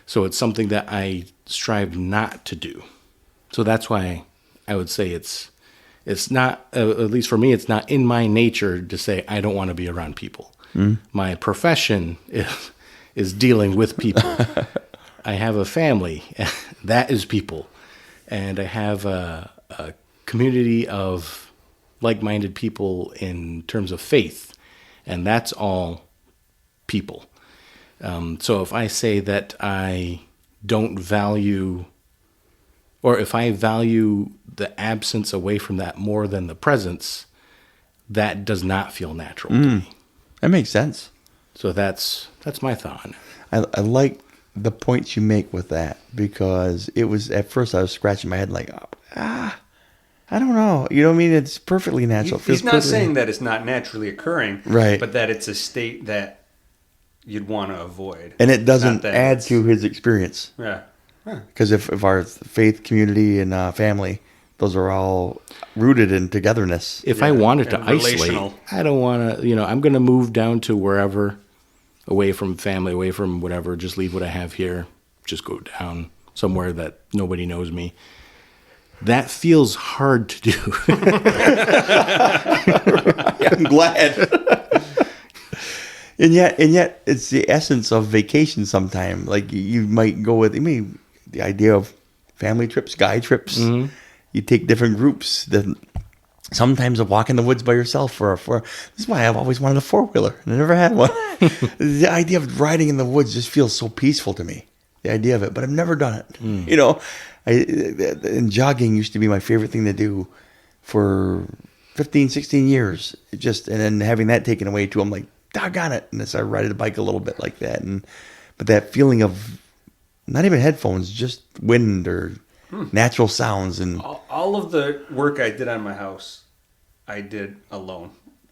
So it's something that I strive not to do. So that's why I would say it's not, at least for me, it's not in my nature to say I don't want to be around people. My profession is dealing with people. I have a family, that is people. And I have a community of like-minded people in terms of faith, and that's all people. So if I say that I don't value, or if I value the absence away from that more than the presence, that does not feel natural to me. That makes sense. So that's my thought. I like the points you make with that, because it was, at first I was scratching my head like, I don't know. You know what I mean? It's perfectly natural. He's not saying that it's not naturally occurring, right? But that it's a state that you'd want to avoid, and it doesn't add to his experience. Yeah, because if our faith community and family, those are all rooted in togetherness. If I wanted to isolate, I don't want to. I'm going to move down to wherever, away from family, away from whatever. Just leave what I have here. Just go down somewhere that nobody knows me. That feels hard to do. I'm glad. And yet, it's the essence of vacation. Sometime, like you might go with. The idea of family trips, guy trips. Mm-hmm. You take different groups. Sometimes a walk in the woods by yourself. This is why I've always wanted a 4-wheeler. I never had one. The idea of riding in the woods just feels so peaceful to me. The idea of it, but I've never done it. And jogging used to be my favorite thing to do for 15, 16 years. And then having that taken away too, I'm like, doggone it. And so I ride a bike a little bit like that. But that feeling of not even headphones, just wind or natural sounds. And all of the work I did on my house, I did alone.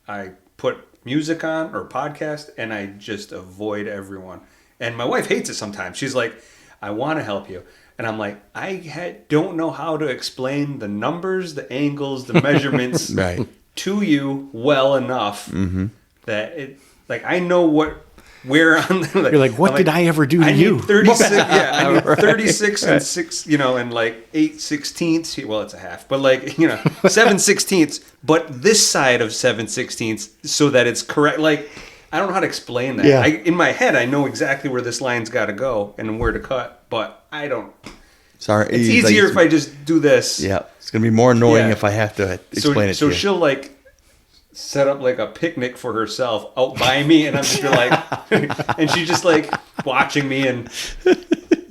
I put music on or podcast and I just avoid everyone. And my wife hates it sometimes. She's like, I want to help you. And I'm like, don't know how to explain the numbers, the angles, the measurements right. to you well enough that it, like, I know where on the, like, you're like, what did I ever do to you? 36, I need 36 and 6, and like 8/16. Well, it's a half, but like, 7/16. But this side of 7/16 so that it's correct. Like, I don't know how to explain that. Yeah. In my head, I know exactly where this line's got to go and where to cut, but I don't. Sorry, it's easier if I just do this. Yeah, it's gonna be more annoying if I have to explain it. So to you. she'll like set up like a picnic for herself out by me, and I'm just like, and she's just like watching me and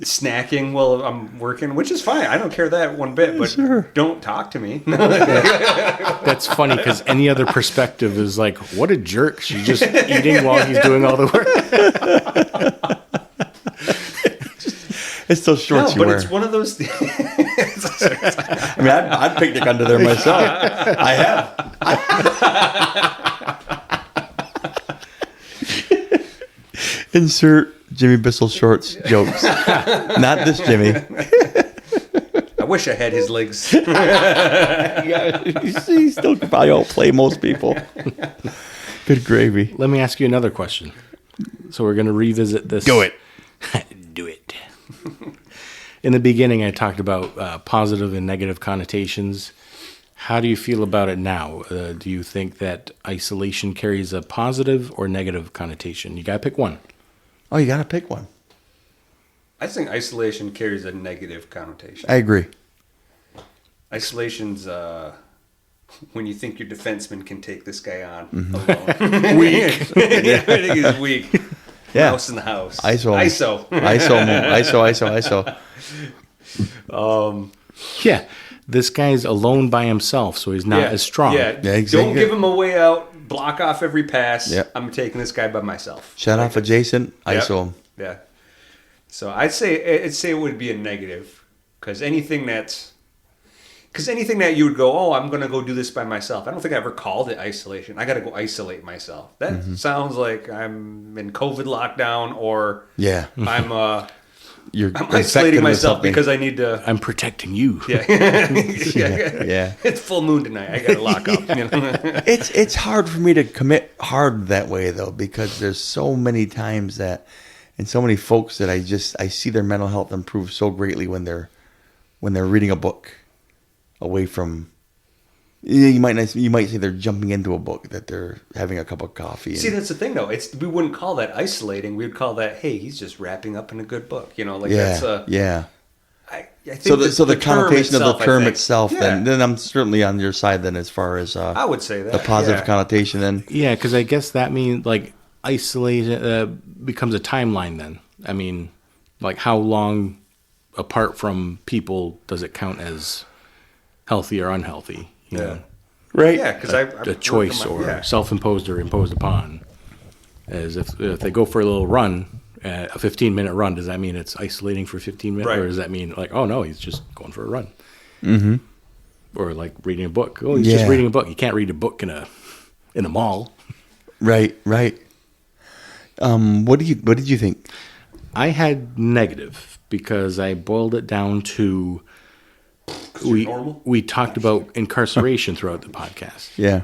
snacking while I'm working, which is fine. I don't care that one bit, but don't talk to me. That's funny because any other perspective is like, what a jerk. She's just eating while he's doing all the work. It's those shorts you but wear. It's one of those. I mean, I'd picnic under there myself. I have. Insert Jimmy Bissell shorts jokes. Not this Jimmy. I wish I had his legs. He still could probably outplay most people. Good gravy. Let me ask you another question. So we're going to revisit this. Do it. Do it. In the beginning, I talked about positive and negative connotations. How do you feel about it now? Do you think that isolation carries a positive or negative connotation? You got to pick one. Oh, you got to pick one. I think isolation carries a negative connotation. I agree. Isolation's when you think your defenseman can take this guy on alone. Weak. I think he's weak. Yeah. Mouse in the house. ISO. Yeah, this guy's alone by himself, so he's not as strong. Yeah, exactly. Don't give him a way out. Block off every pass. Yep. I'm taking this guy by myself. Shut off adjacent. ISO him. Yeah. So I'd say it would be a negative because anything that you would go, oh, I'm going to go do this by myself. I don't think I ever called it isolation. I got to go isolate myself. That sounds like I'm in COVID lockdown or I'm isolating myself because I need to. I'm protecting you. Yeah. It's full moon tonight. I got to lock up. It's hard for me to commit hard that way though because there's so many times that and so many folks that I see their mental health improve so greatly when they're reading a book. Away from, you might say they're jumping into a book, that they're having a cup of coffee. See, that's the thing, though. We wouldn't call that isolating. We would call that, hey, he's just wrapping up in a good book. I think so the connotation of the term itself, yeah. then I'm certainly on your side. Then, as far as I would say that the positive connotation, then because I guess that means like isolate becomes a timeline. Then I mean, like how long apart from people does it count as healthy or unhealthy, you know? Right? Yeah, because a choice or self-imposed or imposed upon. As if they go for a little run, a 15-minute run, does that mean it's isolating for 15 minutes, or does that mean like, oh no, he's just going for a run? Mm-hmm. or like reading a book. Oh, he's just reading a book. You can't read a book in a mall. Right. What did you think? I had negative because I boiled it down to we talked about incarceration throughout the podcast. Yeah.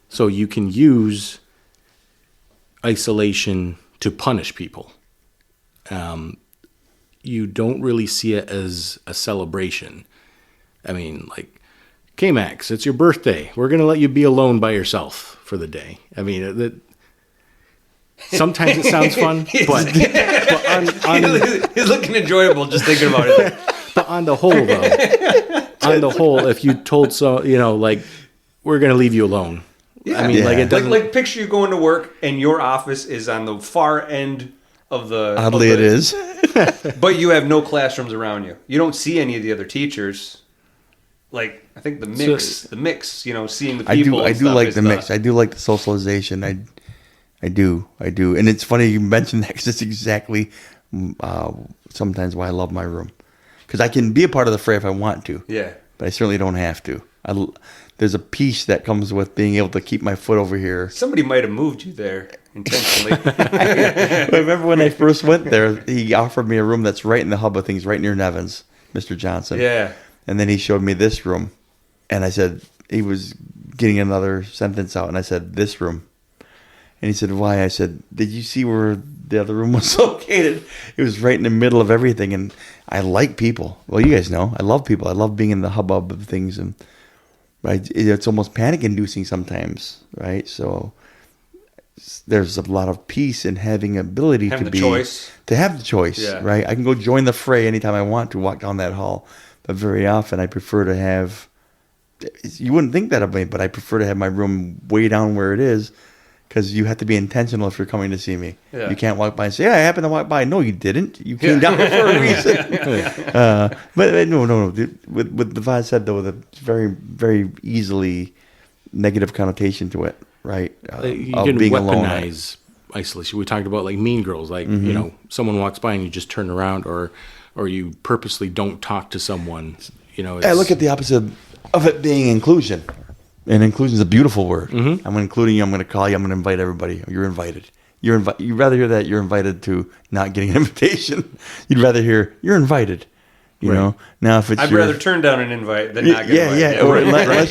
So you can use isolation to punish people. You don't really see it as a celebration. I mean, like, K-Max, it's your birthday. We're going to let you be alone by yourself for the day. I mean, sometimes it sounds fun, but he's looking enjoyable just thinking about it. But on the whole, though, if you told like, we're going to leave you alone. Yeah. I mean, like, it doesn't... Like, picture you going to work and your office is on the far end of the... Oddly, it is. But you have no classrooms around you. You don't see any of the other teachers. Like, I think the mix, seeing the people. I do like the mix. I do like the socialization. I do. And it's funny you mentioned that because it's exactly sometimes why I love my room. Because I can be a part of the fray if I want to. Yeah. But I certainly don't have to. There's a peace that comes with being able to keep my foot over here. Somebody might have moved you there intentionally. I remember when I first went there, he offered me a room that's right in the hub of things, right near Nevins, Mr. Johnson. Yeah. And then he showed me this room. And I said, he was getting another sentence out. And I said, this room. And he said, why? I said, did you see where the other room was located? It was right in the middle of everything. And I like people. Well, you guys know, I love people. I love being in the hubbub of things. And right, it's almost panic-inducing sometimes, right? So there's a lot of peace in having ability to have the choice, yeah. Right? I can go join the fray anytime I want to walk down that hall. But very often I prefer to have, you wouldn't think that of me, but I prefer to have my room way down where it is because you have to be intentional if you're coming to see me. Yeah. You can't walk by and say, I happened to walk by. No, you didn't. You came down for a reason. But no. With the Vaz said, though, the very, very easily negative connotation to it, right? You can weaponize isolation. We talked about like Mean Girls, like, someone walks by and you just turn around or you purposely don't talk to someone. I look at the opposite of it being inclusion. And inclusion is a beautiful word. Mm-hmm. I'm including you. I'm going to call you. I'm going to invite everybody. You're invited. You'd rather hear that you're invited to not getting an invitation. You'd rather hear you're invited. You know. Now, if it's I'd rather turn down an invite than not get invited. Yeah. Or unless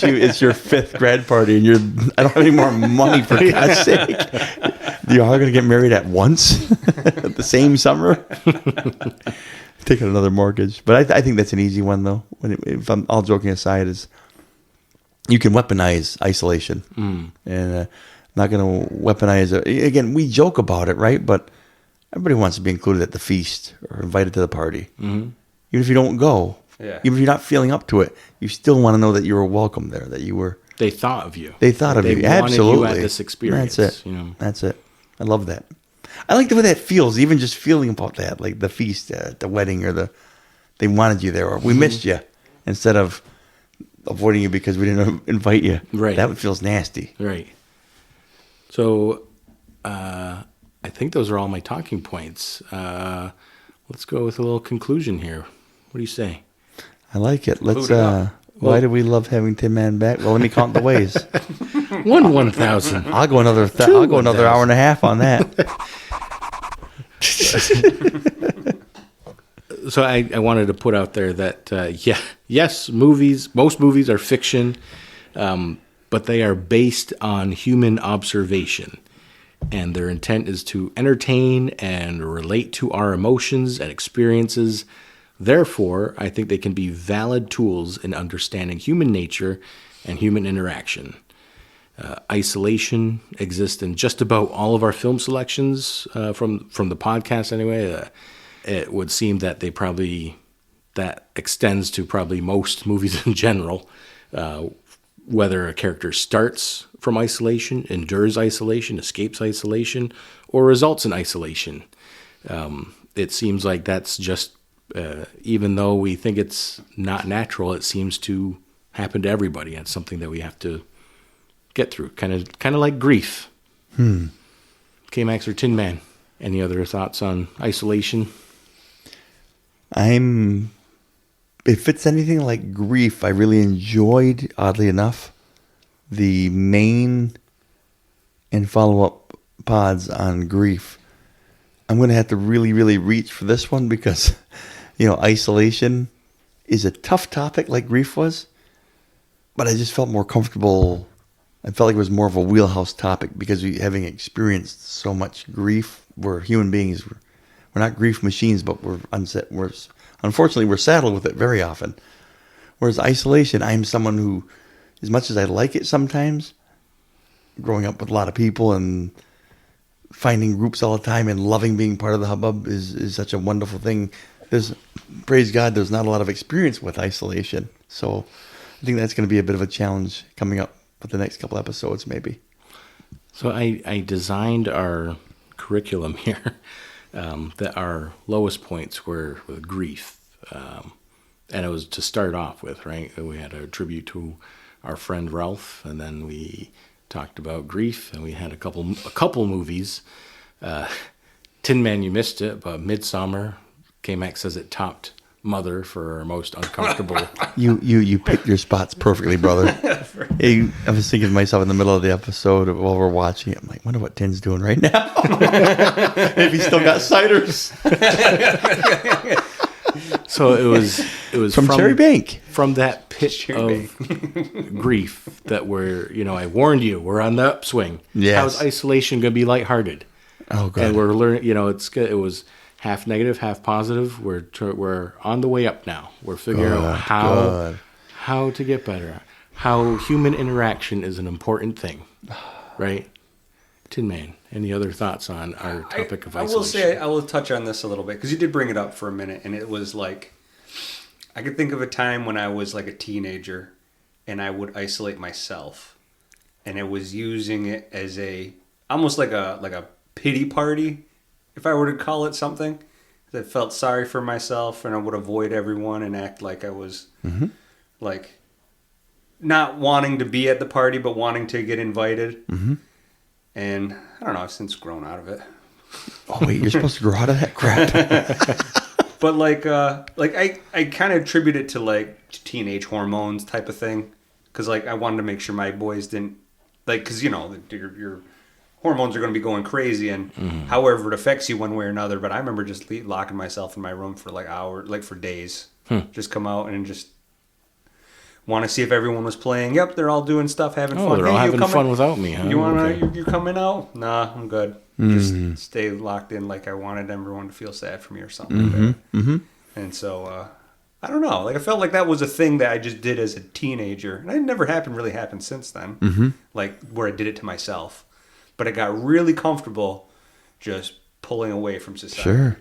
it's your 5th grad party and I don't have any more money for God's sake. You're all going to get married at once at the same summer. Taking another mortgage, but I think that's an easy one though. If I'm all joking aside, is you can weaponize isolation, and not going to weaponize it. Again, we joke about it, right? But everybody wants to be included at the feast or invited to the party, even if you don't go. Yeah. Even if you're not feeling up to it, you still want to know that you were welcome there. That you were. They thought of you. They thought of you. Absolutely. You at this experience. That's it. That's it. I love that. I like the way that feels, even just feeling about that, like the feast, the wedding, or they wanted you there, or we missed you, instead of avoiding you because we didn't invite you. Right. That feels nasty. Right. So, I think those are all my talking points. Let's go with a little conclusion here. What do you say? I like it. Let's. Why do we love having Tin Man back? Well, let me count the ways. 1,000. I'll go another. I'll go another hour and a half on that. So I wanted to put out there that yes, most movies are fiction, but they are based on human observation, and their intent is to entertain and relate to our emotions and experiences. Therefore, I think they can be valid tools in understanding human nature and human interaction. Isolation exists in just about all of our film selections from the podcast anyway. It would seem that that extends to probably most movies in general. Whether a character starts from isolation, endures isolation, escapes isolation, or results in isolation. It seems like that's just, even though we think it's not natural, it seems to happen to everybody. It's something that we have to get through, kind of like grief. K-Max or Tin Man, any other thoughts on isolation? I'm if it's anything like grief, I really enjoyed, oddly enough, the main and follow-up pods on grief. I'm going to have to really, really reach for this one because, isolation is a tough topic like grief was, but I just felt more comfortable. I felt like it was more of a wheelhouse topic because having experienced so much grief, we're human beings. We're not grief machines, but unfortunately, we're saddled with it very often. Whereas isolation, I'm someone who, as much as I like it sometimes, growing up with a lot of people and finding groups all the time and loving being part of the hubbub is such a wonderful thing. Praise God, there's not a lot of experience with isolation. So I think that's going to be a bit of a challenge coming up with the next couple episodes, maybe. So I designed our curriculum here that our lowest points were with grief. And it was to start off with, right? We had a tribute to our friend Ralph, and then we talked about grief, and we had a couple movies. Tin Man, you missed it, but Midsommar, K-Max says it topped Mother for our most uncomfortable. You picked your spots perfectly, brother. I was thinking to myself in the middle of the episode while we're watching it, I'm like, wonder what Tin's doing right now. Maybe he's still got ciders. So it was from Cherry Bank. From that pit of grief that I warned you, we're on the upswing. Yes. How's isolation going to be lighthearted? Oh, God. And we're learning, it's good. It was half negative, half positive. We're on the way up now. We're figuring out how to get better. How human interaction is an important thing, right? Tin Man, any other thoughts on our topic of isolation? I will say, I will touch on this a little bit, because you did bring it up for a minute, and it was like, I could think of a time when I was like a teenager, and I would isolate myself, and I was using it as almost like a pity party, if I were to call it something. I felt sorry for myself, and I would avoid everyone and act like I was like not wanting to be at the party, but wanting to get invited. Mm-hmm. And I don't know, I've since grown out of it. Oh wait, you're supposed to grow out of that crap. But I kind of attribute it to like teenage hormones type of thing, because I wanted to make sure my boys didn't because your hormones are going to be going crazy, and however it affects you one way or another. But I remember just locking myself in my room for hours, for days, just come out and just want to see if everyone was playing. Yep, they're all doing stuff, having fun. They're all having fun without me, huh? You coming out? Nah, I'm good. Just stay locked in. I wanted everyone to feel sad for me or something like that. Mm-hmm. And so, I don't know. I felt like that was a thing that I just did as a teenager. And it never really happened since then. Mm-hmm. Where I did it to myself. But I got really comfortable just pulling away from society. Sure.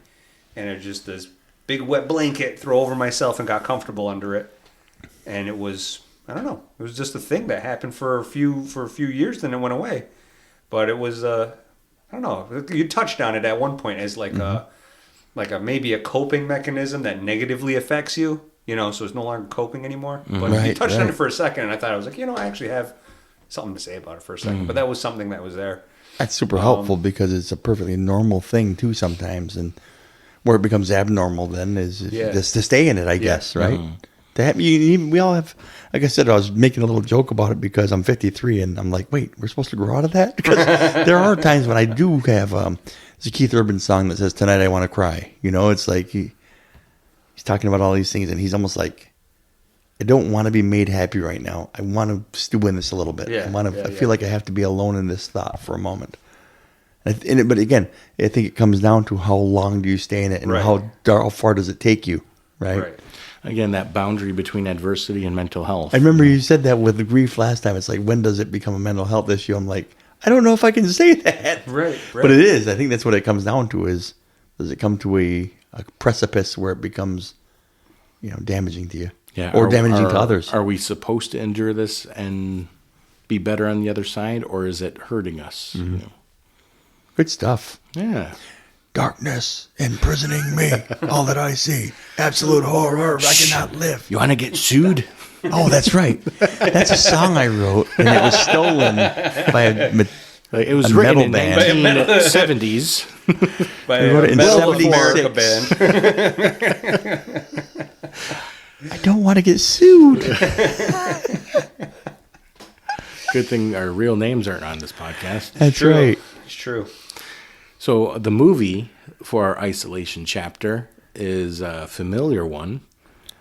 And it just this big wet blanket, throw over myself, and got comfortable under it. And it was, I don't know, it was just a thing that happened for a few years, then it went away. But it was, I don't know, you touched on it at one point as maybe a coping mechanism that negatively affects you, so it's no longer coping anymore. But you touched on it for a second, and I thought, I was like, I actually have something to say about it for a second. But that was something that was there. That's super helpful because it's a perfectly normal thing too sometimes, and where it becomes abnormal then is just to stay in it, I guess, right? Mm-hmm. We all have, like I said, I was making a little joke about it because I'm 53 and I'm like, wait, we're supposed to grow out of that? Because there are times when I do have, there's a Keith Urban song that says, "Tonight I Want to Cry." It's like he's talking about all these things and he's almost like, I don't want to be made happy right now. I want to stew in this a little bit. Yeah, I feel like I have to be alone in this thought for a moment. But again, I think it comes down to how long do you stay in it and how far does it take you, right? Again, that boundary between adversity and mental health. I remember you said that with the grief last time. It's like, when does it become a mental health issue? I'm like, I don't know if I can say that. Right. But it is. I think that's what it comes down to is, does it come to a precipice where it becomes, damaging to you? Yeah. Or damaging to others? Are we supposed to endure this and be better on the other side, or is it hurting us? Mm-hmm. Good stuff. Yeah. Darkness imprisoning me, all that I see. Absolute horror, I cannot live. You want to get sued? Oh, that's right. That's a song I wrote, and it was stolen by it was written in the 1970s. By a metal America band. I don't want to get sued. Good thing our real names aren't on this podcast. That's True. right. It's true. So the movie for our isolation chapter is a familiar one.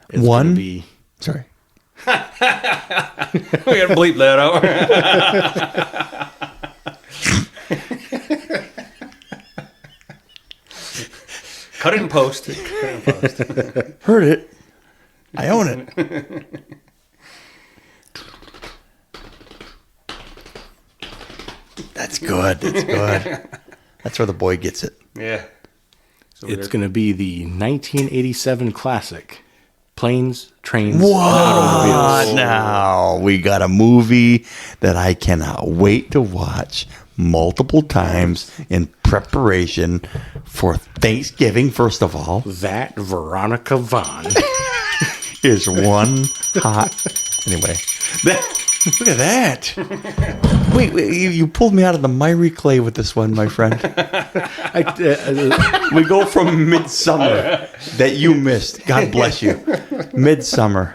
It's One? gonna be Sorry. We gotta bleep that out. Cut it in post. Heard it. I own it. That's good. That's good. That's where the boy gets it. Yeah. So it's going to be the 1987 classic, Planes, Trains, and What? Automobiles. Now we got a movie that I cannot wait to watch multiple times in preparation for Thanksgiving. First of all, That Veronica Vaughn. is one hot. Anyway, look at that. Wait, you pulled me out of the miry clay with this one, my friend. We go from Midsommar that you missed. God bless you. Midsommar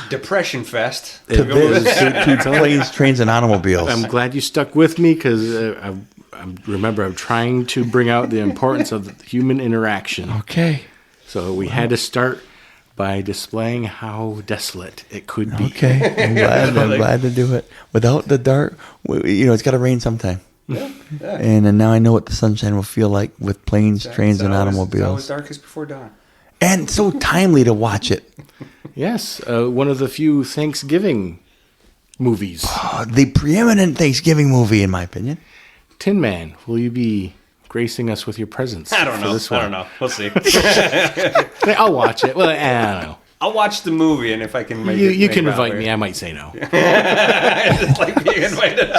Depression Fest. to this to Planes, Trains, and Automobiles. I'm glad you stuck with me because I remember I'm trying to bring out the importance of human interaction. Okay. So we had to start by displaying how desolate it could be. Okay. I'm glad to do it. Without the dark, it's got to rain sometime. Yeah. And then now I know what the sunshine will feel like with planes, trains, and It's automobiles. always darkest before dawn. And so timely to watch it. Yes, one of the few Thanksgiving movies. The preeminent Thanksgiving movie, in my opinion. Tin Man, will you be gracing us with your presence? I don't for know. This I one? don't know. We'll see. I'll watch it. Well, I don't know. I'll watch the movie, and if I can make You it, can make it out invite there. me. I might say no. Just like being invited.